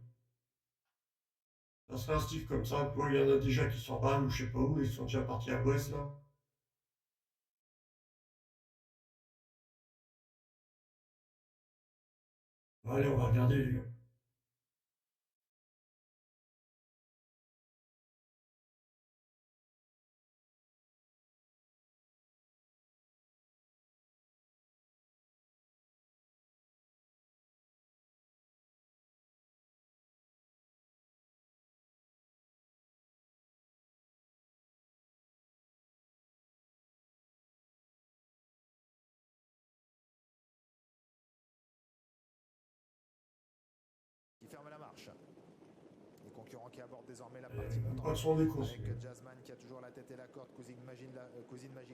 Ça serait un style comme ça, tu vois, il y en a déjà qui s'emballent, ou je sais pas où, ils sont déjà partis à l'ouest, là. Allez, on va regarder, les gars. Qui ferme la marche. Les concurrents qui abordent désormais la partie Pas montante. de son des courses. Avec Jazzman qui a toujours la tête et la corde. Cousine Magique,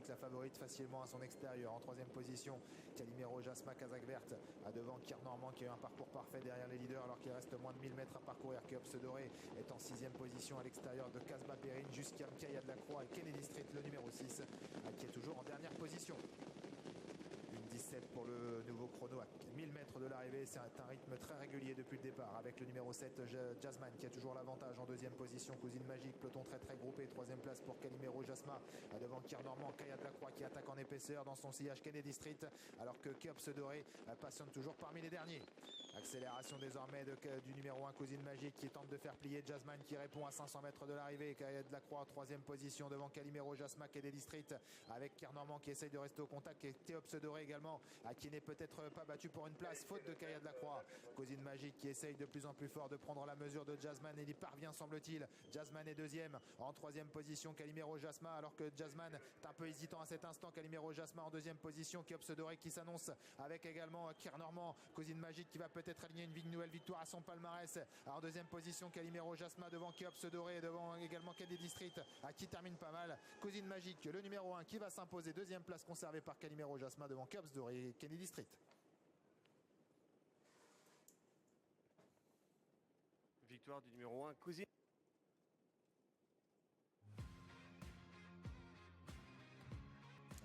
la favorite, facilement à son extérieur. En troisième position, Calimero Jasma Kazakvert. À devant, Kier Normand qui a eu un parcours parfait derrière les leaders alors qu'il reste moins de 1000 mètres à parcourir. Keops Doré est en sixième position à l'extérieur de Casbah Perrine jusqu'à Mkaya de la Croix et Kennedy Street, le numéro 6, qui est toujours en dernière position. 17 pour le nouveau chrono à 1000 mètres de l'arrivée. C'est un rythme très régulier depuis le départ avec le numéro 7 Jazzman qui a toujours l'avantage en deuxième position. Cousine Magique, peloton très très groupé. Troisième place pour Calimero Jasma devant Kier Normand. Kaya de la Croix qui attaque en épaisseur dans son sillage Kennedy Street alors que Keops Doré patiente toujours parmi les derniers. Accélération désormais du numéro 1 Cousine Magique qui tente de faire plier Jazzman qui répond à 500 mètres de l'arrivée. Kaya de la Croix en troisième position devant Calimero Jasma Kennedy Street avec Kier Normand qui essaye de rester au contact et Keops Doré également qui n'est peut-être pas battu pour une place faute de Kaya de la Croix. Cousine Magique qui essaye de plus en plus fort de prendre la mesure de Jazzman et il y parvient semble-t-il. Jazzman est deuxième, en troisième position Calimero Jasma alors que Jazzman est un peu hésitant à cet instant. Calimero Jasma en deuxième position, Keops Doré qui s'annonce avec également Kier Normand. Cousine Magique qui va peut-être aligner une nouvelle victoire à son palmarès. En deuxième position Calimero Jasma devant Keops Doré, devant également Kennedy Street qui termine pas mal. Cousine Magique le numéro 1 qui va s'imposer, deuxième place conservée par Calimero Jasma devant Keops Doré et Kennedy Street. Victoire du numéro 1 Cousine.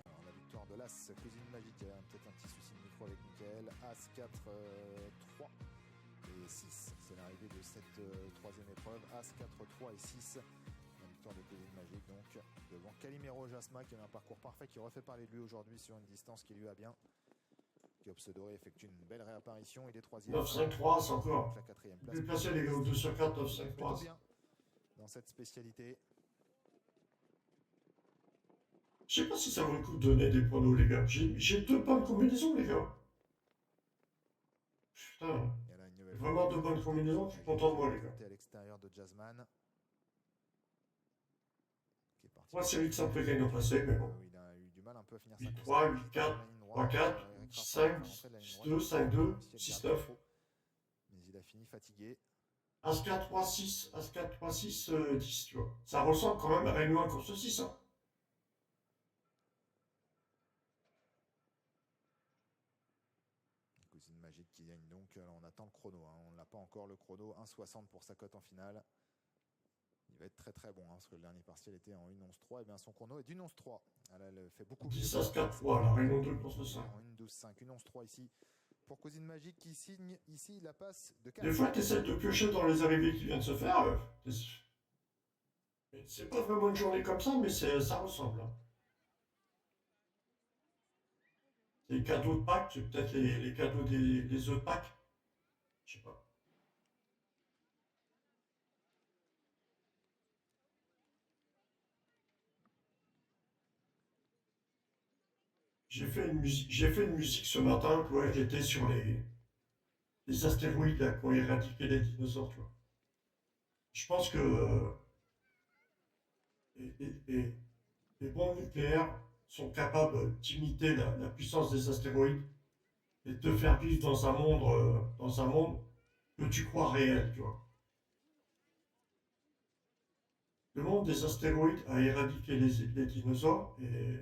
Alors, la victoire de l'As Cousine Magique, il y a peut-être un petit souci de micro avec Michael. As 4, 3 et 6. C'est l'arrivée de cette troisième épreuve. As 4, 3 et 6. La victoire de Cousine Magique donc devant Calimero Jasma qui a un parcours parfait qui refait parler de lui aujourd'hui sur une distance qui lui va bien. Keops Doré effectue une belle réapparition. Il est troisième. 9-5-3, c'est encore. La quatrième place. Plus placé les gars, 2 sur 4, 9-5-3. Bien dans cette spécialité. Je sais pas si ça vaut le coup de donner des pronos, les gars. J'ai deux bonnes combinaisons, les gars. Putain. Vraiment deux bonnes combinaisons, je suis content de moi, les gars. À l'extérieur de Jazzman. Moi, c'est lui que ça me fait gagner au passé, mais bon. Il a eu du mal un peu à finir 8-3, 8-4, 3-4, 5, 6-2, 5-2, 6-9. Mais il a fini fatigué. As-4, 3-6, As-4, 3-6, 10, tu vois. Ça ressemble quand même à Réunion 1 course 6, hein. Cousine Magique qui gagne donc. On attend le chrono, hein. On n'a pas encore le chrono. 1,60 pour sa cote en finale. Il va être très très bon, hein, parce que le dernier partiel était en 1,11,3. Et bien son chrono est d'1,11,3. Elle fait beaucoup 10 As-4, 3, la Réunion 2 course 5. En 1,12,5, 1,11,3 ici pour Cousine Magique qui signe ici la passe de 4. Des fois, tu essaies de piocher dans les arrivées qui viennent de se faire. C'est pas vraiment une journée comme ça, mais ça ressemble. Hein. Les cadeaux de Pâques, c'est peut-être les cadeaux des œufs de Pâques. Je sais pas. J'ai fait une musique ce matin, quoi, j'étais sur les astéroïdes là, qui ont éradiqué les dinosaures, tu vois. Je pense que les bombes nucléaires sont capables d'imiter la puissance des astéroïdes et de te faire vivre dans un monde que tu crois réel, tu vois. Le monde des astéroïdes a éradiqué les dinosaures et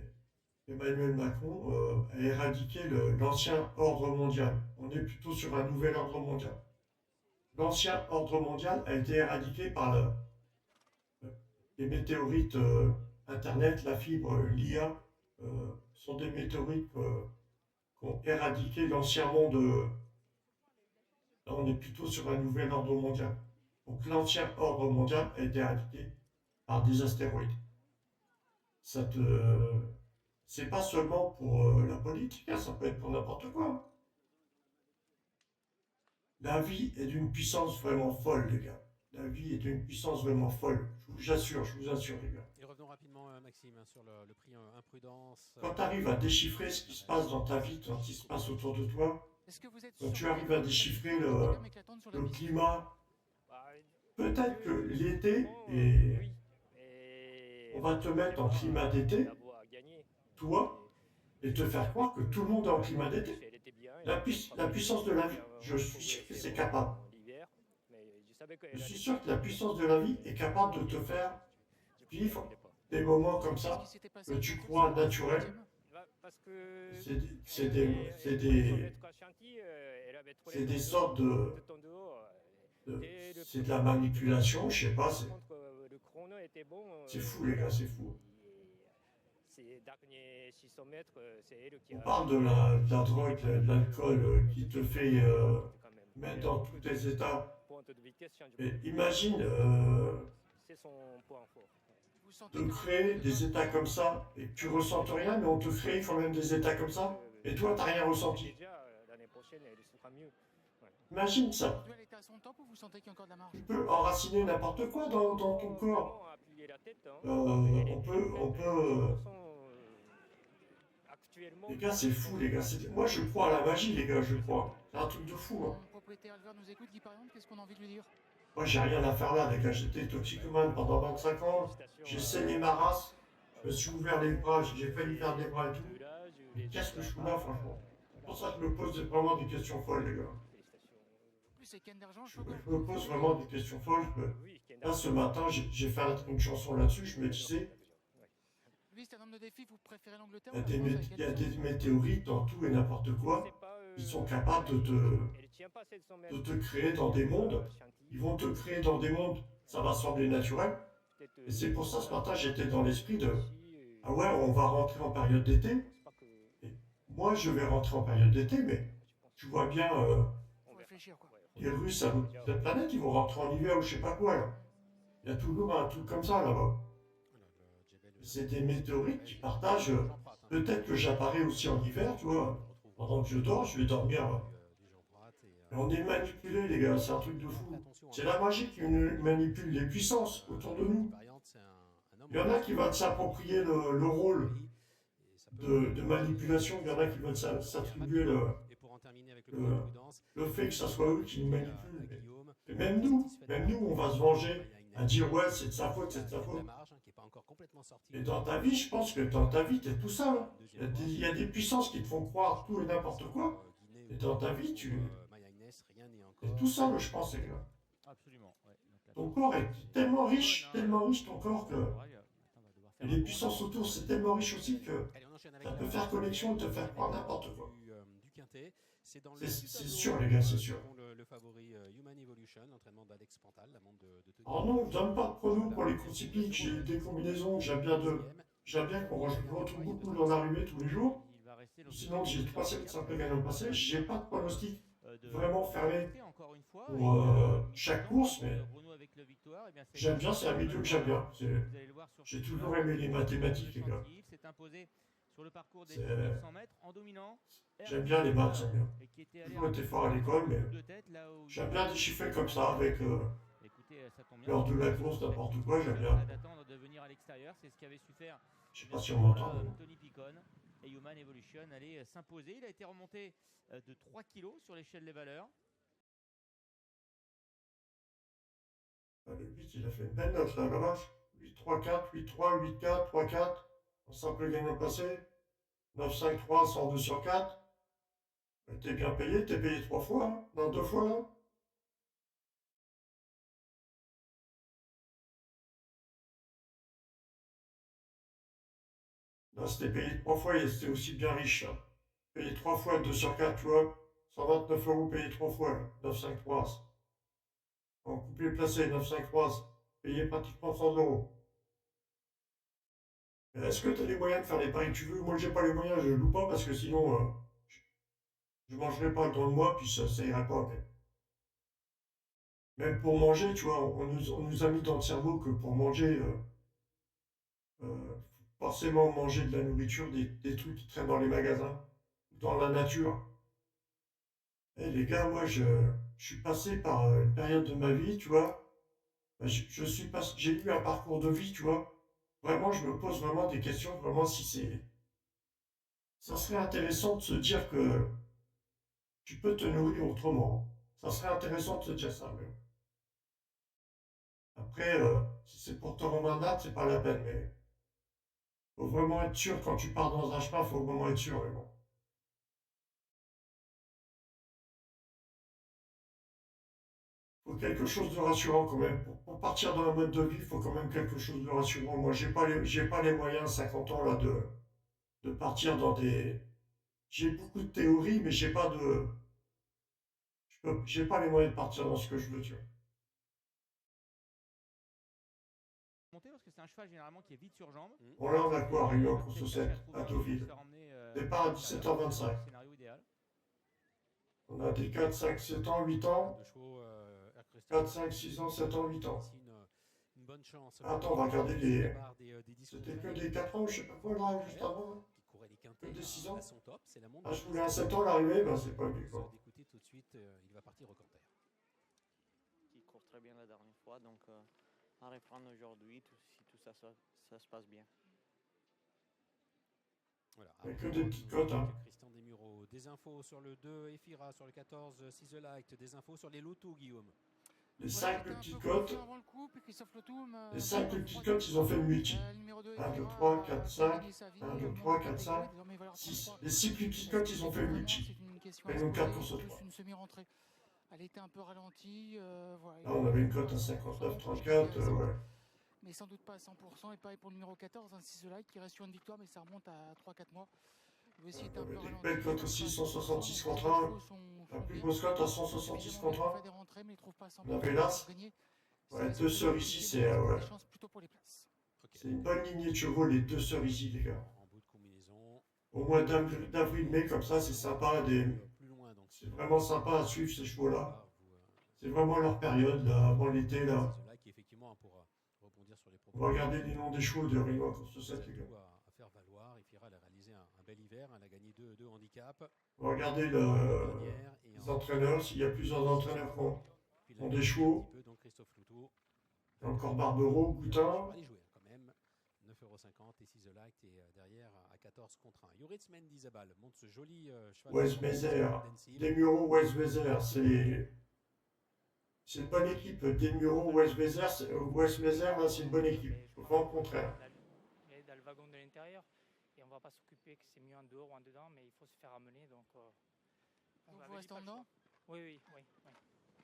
Emmanuel Macron a éradiqué l'ancien ordre mondial. On est plutôt sur un nouvel ordre mondial. L'ancien ordre mondial a été éradiqué par les météorites Internet, la fibre, l'IA, sont des météorites qui ont éradiqué l'ancien monde. Là, on est plutôt sur un nouvel ordre mondial. Donc l'ancien ordre mondial a été éradiqué par des astéroïdes. Ça te... C'est pas seulement pour la politique, hein, ça peut être pour n'importe quoi. La vie est d'une puissance vraiment folle, les gars. La vie est d'une puissance vraiment folle. Je vous assure, les gars. Et revenons rapidement, Maxime, sur le prix imprudence. Quand tu arrives à déchiffrer ce qui se passe dans ta vie, ce qui se passe autour de toi, quand tu arrives à déchiffrer le climat, peut-être que l'été, on va te mettre en climat d'été, toi, et te faire croire que tout le monde est en climat d'été. La puissance de la vie, je suis sûr que c'est capable. Je suis sûr que la puissance de la vie est capable de te faire vivre des moments comme ça, que tu crois naturels. C'est des sortes c'est de la manipulation, je sais pas, c'est fou les gars, c'est fou. On parle de la drogue, de l'alcool qui te fait mettre dans tous tes états. Et imagine de créer des états comme ça et que tu ressentes rien, mais on te crée quand même des états comme ça et toi t'as rien ressenti. Imagine ça. Tu peux enraciner n'importe quoi dans ton corps. On peut. Les gars, c'est fou, les gars. Moi, je crois à la magie, les gars, je crois. C'est un truc de fou, hein. Moi, j'ai rien à faire là, les gars. J'étais toxicomane pendant 25 ans. J'ai saigné ma race. Je me suis ouvert les bras. J'ai failli perdre les bras et tout. Mais qu'est-ce que je fous là, franchement? C'est pour ça que je me pose vraiment des questions folles, les gars. Je me pose vraiment des questions folles. Là, ce matin, j'ai fait une chanson là-dessus. Je me disais, il y a des météorites dans tout et n'importe quoi. Ils sont capables de te créer dans des mondes. Ils vont te créer dans des mondes. Ça va sembler naturel. Et c'est pour ça, ce matin, j'étais dans l'esprit de ah ouais, on va rentrer en période d'été. Et moi, je vais rentrer en période d'été, mais tu vois bien, les Russes à l'autre bout de la planète, ils vont rentrer en hiver ou je sais pas quoi. Là. Il y a toujours un truc comme ça là-bas. C'est des météorites qui partagent. Peut-être que j'apparais aussi en hiver, tu vois. Pendant que je dors, je vais dormir. Et on est manipulé, les gars, c'est un truc de fou. C'est la magie qui manipule les puissances autour de nous. Il y en a qui vont s'approprier le rôle de manipulation, il y en a qui veulent s'attribuer le fait que ce soit eux qui nous manipulent. Et même nous, on va se venger à dire ouais, c'est de sa faute, c'est de sa faute. Et dans ta vie, je pense que dans ta vie, t'es tout seul. Hein. Il y a des puissances qui te font croire tout et n'importe quoi. Et dans ta vie, tu es tout seul, je pense, les gars. Absolument. Ton corps est tellement riche ton corps que... Et les puissances autour, c'est tellement riche aussi que ça peut faire connexion et te faire croire n'importe quoi. C'est sûr, les gars, c'est sûr. Alors non, je donne pas de pronos pour les courses hippiques, j'ai des combinaisons, j'aime bien qu'on retrouve beaucoup dans l'arrivée tous les jours. rester dans Sinon, j'ai 3 sets simple gagnant passé. J'ai pas de pronostic vraiment fermé encore une fois, pour chaque course, mais Renault avec la victoire, eh bien, j'aime bien, c'est un milieu que j'aime bien. vous allez le voir sur J'ai ce toujours plat. aimé les mathématiques, les gars. Il s'est imposé sur le parcours des C'est- 1900 mètres en dominant. J'aime bien les maths, j'aime bien. Et qui était J'ai allé toujours été fort à l'école, mais de tête, là où j'aime bien déchiffrer comme ça avec écoutez, ça tombe bien. lors de la course, n'importe quoi, j'aime bien. D'attendre de venir à l'extérieur, c'est ce qu'avait su faire. Je sais pas si on m'entend. Tony Picon et Human Evolution allait s'imposer. Il a été remonté de 3 kilos sur l'échelle des valeurs. Le 8, il a fait une belle note là, la vache. 8-3-4, 8-3, 8-4, 3-4. En simple gagnant passé. 9-5-3, 102 sur 4. T'es bien payé, t'es payé 3 fois, hein. Non, 2 fois là. Là, c'était payé 3 fois et c'était aussi bien riche là. Payé 3 fois, 2 sur 4, tu vois. 129 € payé 3 fois, là. 9-5-3. En coupé placé, 9-5-3. Payé pratiquement 100 €. Mais est-ce que tu as les moyens de faire les paris que tu veux? Moi, j'ai pas les moyens, je loue pas parce que sinon, je mangerai pas dans le mois, puis ça irait pas. Mais même pour manger, tu vois, on nous a mis dans le cerveau que pour manger, forcément manger de la nourriture, des trucs qui traînent dans les magasins, dans la nature. Et les gars, moi, je suis passé par une période de ma vie, tu vois. J'ai eu un parcours de vie, tu vois. Vraiment, je me pose vraiment des questions, vraiment, si c'est. Ça serait intéressant de se dire que tu peux te nourrir autrement. Ça serait intéressant de se dire ça, mais. Après, si c'est pour te rendre malade, c'est pas la peine, mais. Faut vraiment être sûr, quand tu pars dans un chemin, faut vraiment être sûr, mais bon. Faut quelque chose de rassurant quand même. Pour partir dans un mode de vie, il faut quand même quelque chose de rassurant. Moi, j'ai pas les moyens, à 50 ans, là, de partir dans des. J'ai beaucoup de théories, mais j'ai pas de. J'ai pas les moyens de partir dans ce que je veux, tu vois. Monter parce que c'est un cheval généralement qui est vite sur jambe. Bon, là, on a quoi, Réunion course 7 à Deauville. Départ à 17h25. Scénario idéal. On a des 4, 5, 7 ans, 8 ans. De chevaux, 4, 5, 6 ans, 7 ans, 8 ans. Ici, une bonne chance. Attends, on va regarder les. C'était C'était que des 4 ans, je sais pas quoi, là, juste avant. Hein. Qui courait les quintets Que des 6 ans. à son top. C'est la montre. Ah, je voulais un 7 ans l'arrivée, ben c'est pas lui, quoi. D'écouter tout de suite, il va partir au canter. Qui court très bien la dernière fois, donc à reprendre aujourd'hui, si tout ça se passe bien. Voilà. Mais que des petites cotes, hein. Christian Desmureaux. Des infos sur le 2, Ephira, sur le 14, See the Light. Des infos sur les lotos, Guillaume. Les 5 petites cotes. Les 5 petites cotes, ils ont fait le multi. 1, 2, 3, 4, 5. 1, 2, 3, 4, 5. 6. Les 6 plus petites cotes, ils ont fait le multi. Et nous 4 pour ce 3. Elle était un peu ralentie. Voilà. Là, on avait une cote à 59, 34. Ouais. Mais sans doute pas à 100%. Et pareil pour le numéro 14, un 6 Light qui reste sur une victoire, mais ça remonte à 3-4 mois. Lui aussi était un peu ralenti. Belle cote aussi, 166 contre 1. La plus grosse cote à 166 contre 1. On avait l'As. Ouais, 2 cerisiers, c'est ouais. C'est une bonne lignée de chevaux, les 2 cerisiers, les gars. En bout de combinaison. Au mois d'avril-mai, comme ça, c'est sympa. C'est vraiment sympa à suivre ces chevaux-là. C'est vraiment leur période, là, avant l'été, là. On va regarder les noms des chevaux de Rio Course 7, les gars. À faire valoir. Ephira, elle a réalisé un bel hiver. Elle a gagné 2 handicaps. On va regarder les entraîneurs, s'il y a plusieurs entraîneurs qui ont des chevaux. Il y a encore Barbero, Goutin. Allez jouer quand même. 9,50 € et 6 The Light et derrière à 14 contre 1. Yoritz Mendizabal monte ce joli cheval. Westmezer, Desmureaux, Westmezer, c'est une bonne équipe. Desmureaux, Westmezer, là, c'est une bonne équipe. Pas au contraire. Elle est dans le wagon de l'intérieur et on va pas s'occuper que c'est mieux en dehors ou en dedans, mais il faut se faire amener. Donc vous restez en dedans? Oui.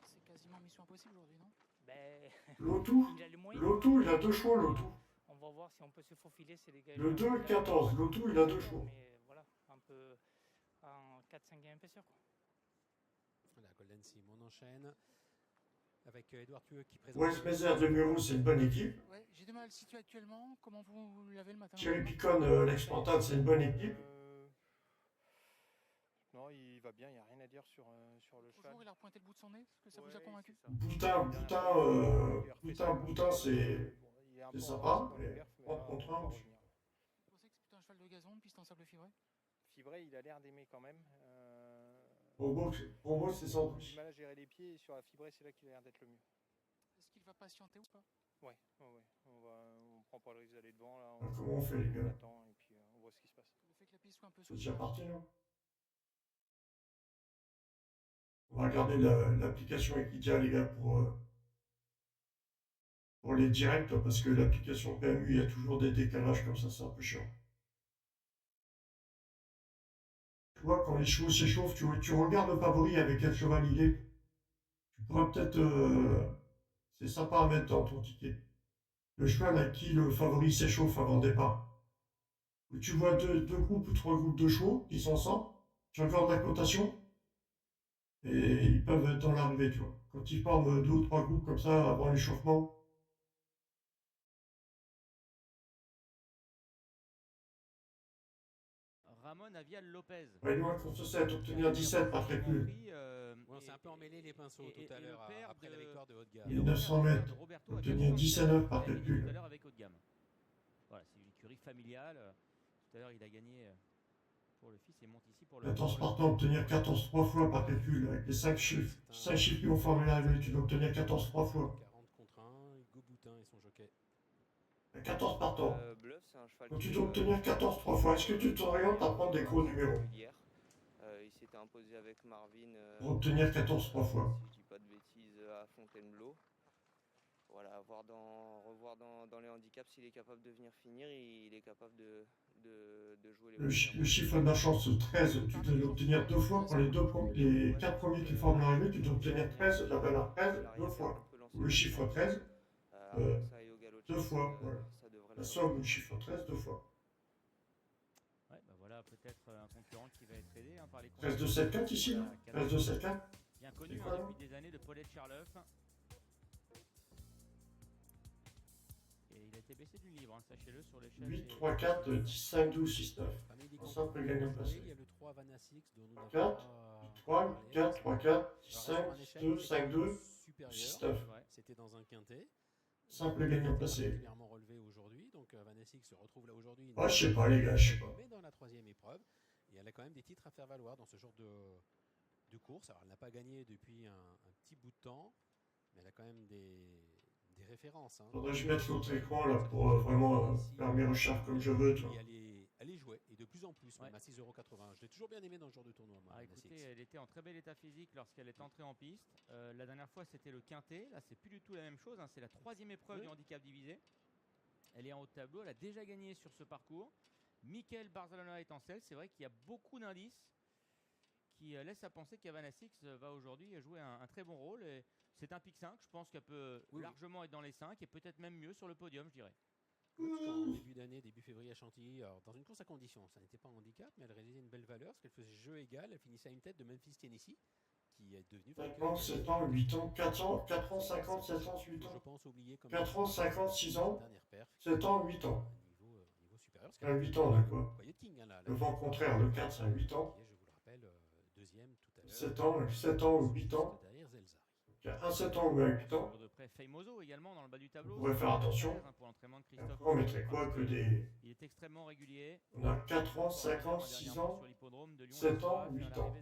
C'est quasiment mission impossible aujourd'hui, non? Ben, L'Autou, il a 2 chevaux, l'Autou. On va voir si on peut se faufiler. C'est les gars. Le 2 et le 14, l'Autou, il a 2 chevaux. Mais voilà, un peu en 4-5e épaisseur. Voilà, Golden Sim, on enchaîne avec Edouard Thueux qui présente. Westmezer de Muro, c'est une bonne équipe. Ouais, j'ai du mal à le situer actuellement. Comment vous l'avez le matin? Thierry Picon, l'ex-Pantade, c'est une bonne équipe. Non, il va bien, il n'y a rien à dire sur le cheval. Bonjour, il a repointé le bout de son nez. Est-ce que ça vous a Ouais, convaincu? c'est ça. Boutin, c'est Il est un peu en sympa, avance dans les mais perfs, mais en là, contre on va un, revenir. Vous pensez que c'est plutôt un cheval de gazon, de piste en sable fibré? Fibré, il a l'air d'aimer quand même. pour moi, c'est Il a sandwich. du mal à gérer les pieds et sur la fibrée, c'est là qu'il a l'air d'être le mieux. Est-ce qu'il va patienter ou pas? Ouais. On prend pas le risque d'aller devant là. Comment on fait, les On gars? attend et puis on voit ce qui se passe. Le fait que la piste soit un peu C'est souple. déjà parti, non? On va regarder l'application Equidia, les gars, pour les directs, parce que l'application PMU, il y a toujours des décalages comme ça, c'est un peu chiant. Tu vois, quand les chevaux s'échauffent, tu regardes le favori avec quel cheval il est. Tu pourrais peut-être... c'est sympa à mettre dans ton ticket. Le cheval à qui le favori s'échauffe avant le départ. Où tu vois deux groupes ou trois groupes de chevaux qui sont ensemble. Tu regardes la cotation. Et ils peuvent être dans l'arrivée, tu vois. Quand ils forment deux ou trois groupes comme ça avant l'échauffement. Ramon Avial Lopez. Ouais, loin qu'on se sait obtenir 17 par calcul. On s'est un peu emmêlé les pinceaux tout à l'heure après la victoire de haut de gamme. 1900 mètres. Obtenir 19 par calcul. Tout à l'heure avec haut de gamme. Voilà, c'est une écurie familiale. Tout à l'heure, il a gagné pour le fils et monte ici pour le. 14 partants, obtenir 14 3 fois par calcul. Avec les 5 chiffres. 5 chiffres qui vont former l'arrivée, tu dois obtenir 14 3 fois. 40 contre 1, Hugo Boutin et son jockey. 14 partants. Bluff, c'est un cheval Donc qui, tu dois obtenir 14 3 fois. Est-ce que tu t'orientes à prendre des gros numéros? il s'était imposé avec Marvin. Pour obtenir 14 3 fois. Si je dis pas de bêtises, à Fontainebleau. Voilà, revoir dans les handicaps s'il est capable de venir finir, il est capable de jouer les Le chiffre de la chance 13, tu dois l'obtenir 2 fois. Pour les 4 premiers qui forment l'arrivée, tu dois obtenir 13, la valeur 13 2 fois. Le chiffre 13, 2 fois. Voilà. La somme du chiffre 13 2 fois. Ouais, bah voilà peut-être un concurrent qui va être aidé par les 13 2 7 4 ici, non 13 2 7 4. Bien connu depuis des années de Paulette Charleuf. Et il a été baissé d'une livre, sachez-le, sur l'échelle. 8 3 4 10 5 12 6 9. En simple gagnant placé. Il y a le 3 Vanasix dont nous 4 3 4 3 4 10 5 2 5 2 6 9. C'était dans un quintet. Simple gagnant placé. Particulièrement relevé aujourd'hui, donc Vanasix se retrouve là aujourd'hui. Ah, je sais pas les gars, je sais pas. Mais dans la troisième épreuve, et elle a quand même des titres à faire valoir dans ce genre de course. Alors elle n'a pas gagné depuis un petit bout de temps, mais elle a quand même des références. Faudrait que je mette l'autre écran là pour vraiment faire mes recherches comme je veux. Toi. Et elle est jouée, et de plus en plus, même à 6,80 €. Je l'ai toujours bien aimé dans ce genre de tournoi. Écoutez, elle était en très bel état physique lorsqu'elle est entrée en piste. La dernière fois, c'était le quintet. Là, c'est plus du tout la même chose. C'est la troisième épreuve du handicap divisé. Elle est en haut de tableau. Elle a déjà gagné sur ce parcours. Michael Barzalona est en selle. C'est vrai qu'il y a beaucoup d'indices qui laissent à penser qu'Avanasix va aujourd'hui jouer un très bon rôle. Et c'est un pick 5. Je pense qu'elle peut largement être dans les 5 et peut-être même mieux sur le podium, je dirais. En début d'année, début février à Chantilly, alors dans une course à condition, ça n'était pas un handicap, mais elle réalisait une belle valeur parce qu'elle faisait jeu égal. Elle finissait à une tête de Memphis, Tennessee, qui est devenu 5 ans, 7 ans, 8 ans, 4 ans, 5 ans, 7 ans, 8 ans. Je pense oublier comme 4 ans, 5 ans, 6 ans, dernière perf. 7 ans, 8 ans. Niveau supérieur. C'est un 8 ans là quoi. King, hein, Le vent contraire, le 4 c'est un 8 ans. Je vous le rappelle, deuxième tout à l'heure. 7 ans ou 8 ans. Derrière Zelzari. Il y a un 7 ans ou un 8 ans. De près, Feimoso également dans le bas du tableau. On pourrait faire attention. Pour l'entraînement de Christophe. Après, on mettrait quoi que des... Il est extrêmement régulier. On a 4 ans, 5 ans, 6 ans, 7 ans, 8 ans.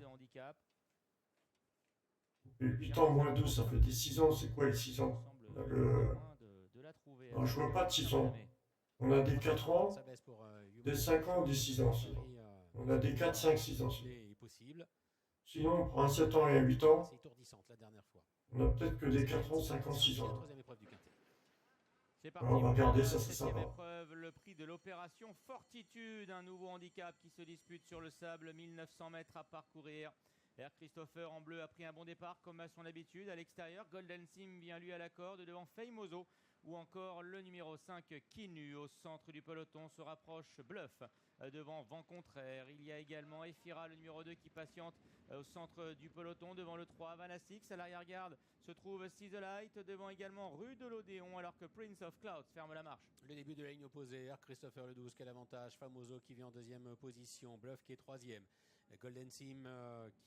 Et 8 ans moins 2, ça fait des 6 ans. C'est quoi les 6 ans? On a le... Non, je vois pas de 6 ans. On a des 4 ans, des 5 ans ou des 6 ans aussi. On a des 4, 5, 6 ans aussi. Sinon, on prend un 7 ans et un 8 ans. On a peut-être que des 4 ans, 5 ans, 6 ans. C'est parti. On va regarder ça, c'est sympa. Épreuve, le prix de l'opération Fortitude, un nouveau handicap qui se dispute sur le sable, 1900 mètres à parcourir. Air Christopher en bleu a pris un bon départ comme à son habitude. À l'extérieur, Golden Sim vient lui à la corde devant Feimoso ou encore le numéro 5 Kinu. Au centre du peloton se rapproche Bluff devant Vent Contraire. Il y a également Ephira, le numéro 2 qui patiente au centre du peloton devant le 3 Vanasix. À l'arrière-garde se trouve See the Light devant également Rue de l'Odéon alors que Prince of Clouds ferme la marche. Le début de la ligne opposée, Air Christopher le 12 qui a l'avantage, Famoso qui vient en deuxième position, Bluff qui est troisième. Golden Sim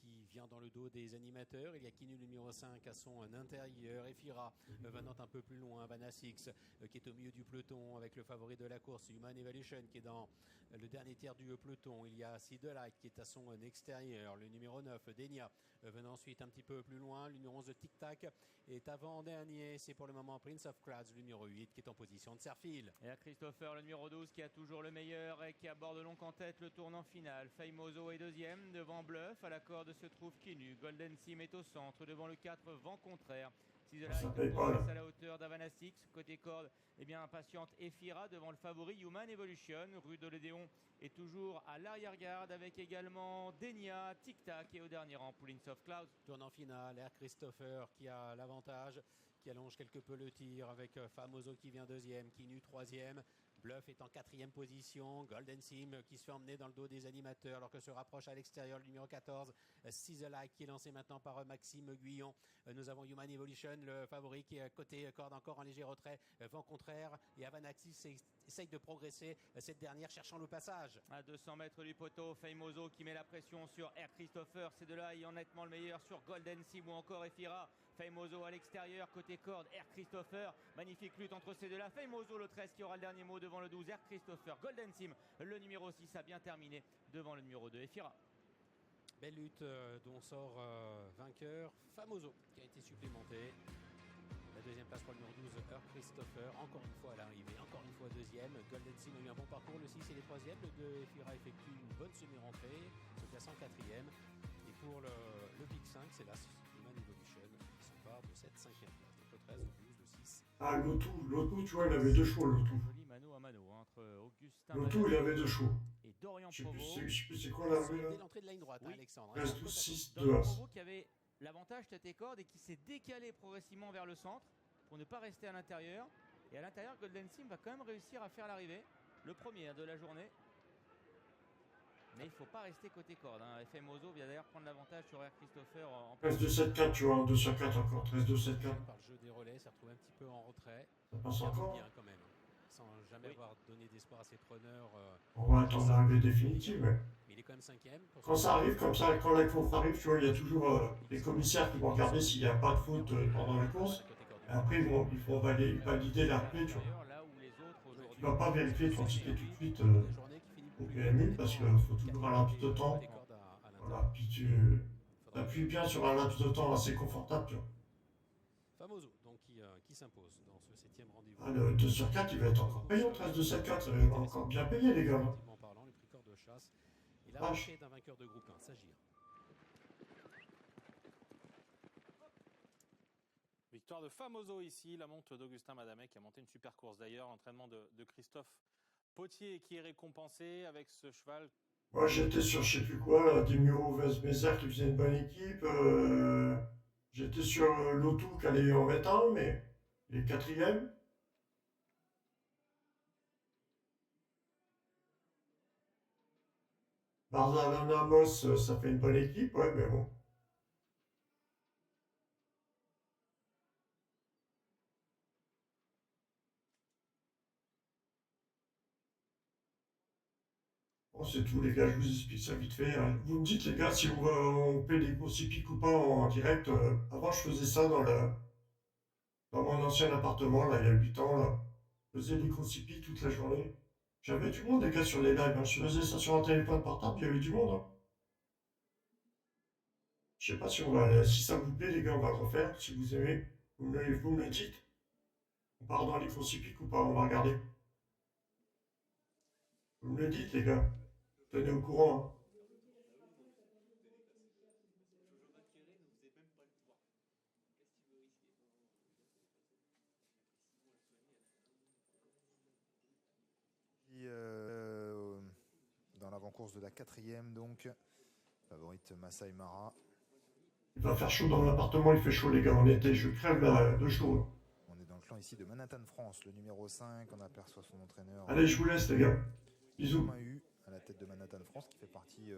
qui vient dans le dos des animateurs. Il y a Kinu le numéro 5 à son intérieur. Efira venant un peu plus loin. Vanasix qui est au milieu du peloton avec le favori de la course. Human Evolution qui est dans le dernier tiers du peloton. Il y a Sidelight qui est à son extérieur. Le numéro 9, Denia, venant ensuite un petit peu plus loin. Le numéro 11 de Tic Tac est avant-dernier. C'est pour le moment Prince of Clouds, le numéro 8, qui est en position de serre-fil. Et à Christopher, le numéro 12, qui a toujours le meilleur et qui aborde long en tête le tournant final. Faimoso est deuxième, devant Bluff. À la corde se trouve Kinu. Golden Sim est au centre, devant le 4, vent contraire. Sidelight progresse à la hauteur d'Avanastix. Côté corde, eh bien, impatiente Efira devant le favori Human Evolution. Rue de l'Odéon est toujours à l'arrière-garde avec également Denia, Tic Tac et au dernier rang Prince of Clouds. Tournant final, Air Christopher qui a l'avantage, qui allonge quelque peu le tir avec Famoso qui vient deuxième, Kinu troisième. Bluff est en quatrième position. Golden Sim qui se fait emmener dans le dos des animateurs alors que se rapproche à l'extérieur le numéro 14, Sizzle qui est lancé maintenant par Maxime Guyon. Nous avons Human Evolution, le favori qui est côté corde encore en léger retrait. Vent contraire et Avanaxis essaye de progresser. Cette dernière cherchant le passage. À 200 mètres du poteau, Faimoso qui met la pression sur Air Christopher. C'est de là ayant nettement le meilleur sur Golden Sim ou encore Efira. Faimoso à l'extérieur, côté corde, Air Christopher. Magnifique lutte entre ces deux-là. Faimoso, le 13 qui aura le dernier mot devant le 12, Air Christopher. Golden Sim, le numéro 6 a bien terminé devant le numéro 2, Efira. Belle lutte dont sort vainqueur Famoso qui a été supplémenté. La deuxième place pour le numéro 12, Air Christopher. Encore une fois à l'arrivée, encore une fois deuxième. Golden Sim a eu un bon parcours, le 6 et les troisièmes. Le 2, Efira effectue une bonne semi-rentrée, se place en quatrième. Et pour le Big 5, c'est la Human Evolution qui s'empare de cette cinquième place. Donc le 13, le 12, le 6. Ah, Lotou, tu vois, il avait deux chevaux, Lotou. Joli mano à mano entre Augustin Lotou, il avait deux chevaux. et Dorian Je sais Provo. plus c'est quoi la rue là. Dès l'entrée de la ligne droite, Oui. Alexandre. Reste tous 6 de Dorian As. Provo qui avait l'avantage tête et corde et qui s'est décalé progressivement vers le centre pour ne pas rester à l'intérieur. Et à l'intérieur, Golden Sim va quand même réussir à faire l'arrivée. Le premier de la journée. Mais il ne faut pas rester côté corde. Faimoso vient d'ailleurs prendre l'avantage sur Air Christopher en 13-2-7-4, tu vois, en 2 sur 4 encore. 13-2-7-4. Par le jeu des relais, s'est retrouvé un petit peu en retrait. Ça passe Il avance encore. bien quand même, sans jamais avoir donné d'espoir à ses preneurs. On va attendre l'arrivée définitive, mais Mais il est quand même cinquième. quand ça arrive comme ça, quand la course arrive, tu vois, il y a toujours les commissaires qui vont regarder s'il n'y a pas de faute pendant la course. Et après, ils vont valider la clé, tu vois. Tu ne vas pas vérifier ton ticket tout de suite au PMU parce qu'il faut toujours un laps de temps. Voilà, puis tu appuies bien sur un laps de temps assez confortable, tu vois. Famoso, donc qui s'impose dans ce 7e rendez-vous. Ah, le 2 sur 4, il va être encore payant, 13-2-7-4, il va encore bien payer, les gars. Parlant, le prix corde de chasse. Il a Vache. manqué d'un vainqueur de groupe 1, Sagir. Victoire de Famoso ici, la monte d'Augustin Madamet qui a monté une super course d'ailleurs, l'entraînement de Christophe Potier qui est récompensé avec ce cheval. Moi j'étais sur je sais plus quoi, Demuro Vesmezer qui faisait une bonne équipe, j'étais sur Lotou qui allait en mettre un, mais il est quatrième. Barzalon Amos, ça fait une bonne équipe, ouais, mais bon. Bon, c'est tout, les gars, je vous explique ça vite fait. Hein. Vous me dites, les gars, si on paie des courses hippiques ou pas en direct. Avant, je faisais ça dans mon ancien appartement, là, il y a 8 ans, là. Je faisais des courses hippiques toute la journée. J'avais du monde, les gars, sur les lives. Hein. Je faisais ça sur un téléphone portable, il y avait du monde. Hein. Je sais pas si ça vous plaît, les gars, on va le refaire. Si vous aimez, vous me le dites. On part dans les courses hippiques ou pas, on va regarder. Vous me le dites, les gars. Tenez au courant. Hein. Dans l'avant-course de la 4e, donc, favorite Masai Mara. Il va faire chaud dans l'appartement, il fait chaud, les gars, en été, je crève de chaud. On est dans le clan ici de Manhattan France, le numéro 5, on aperçoit son entraîneur. Allez, je vous laisse, les gars. Bisous. À la tête de Manhattan France, qui fait partie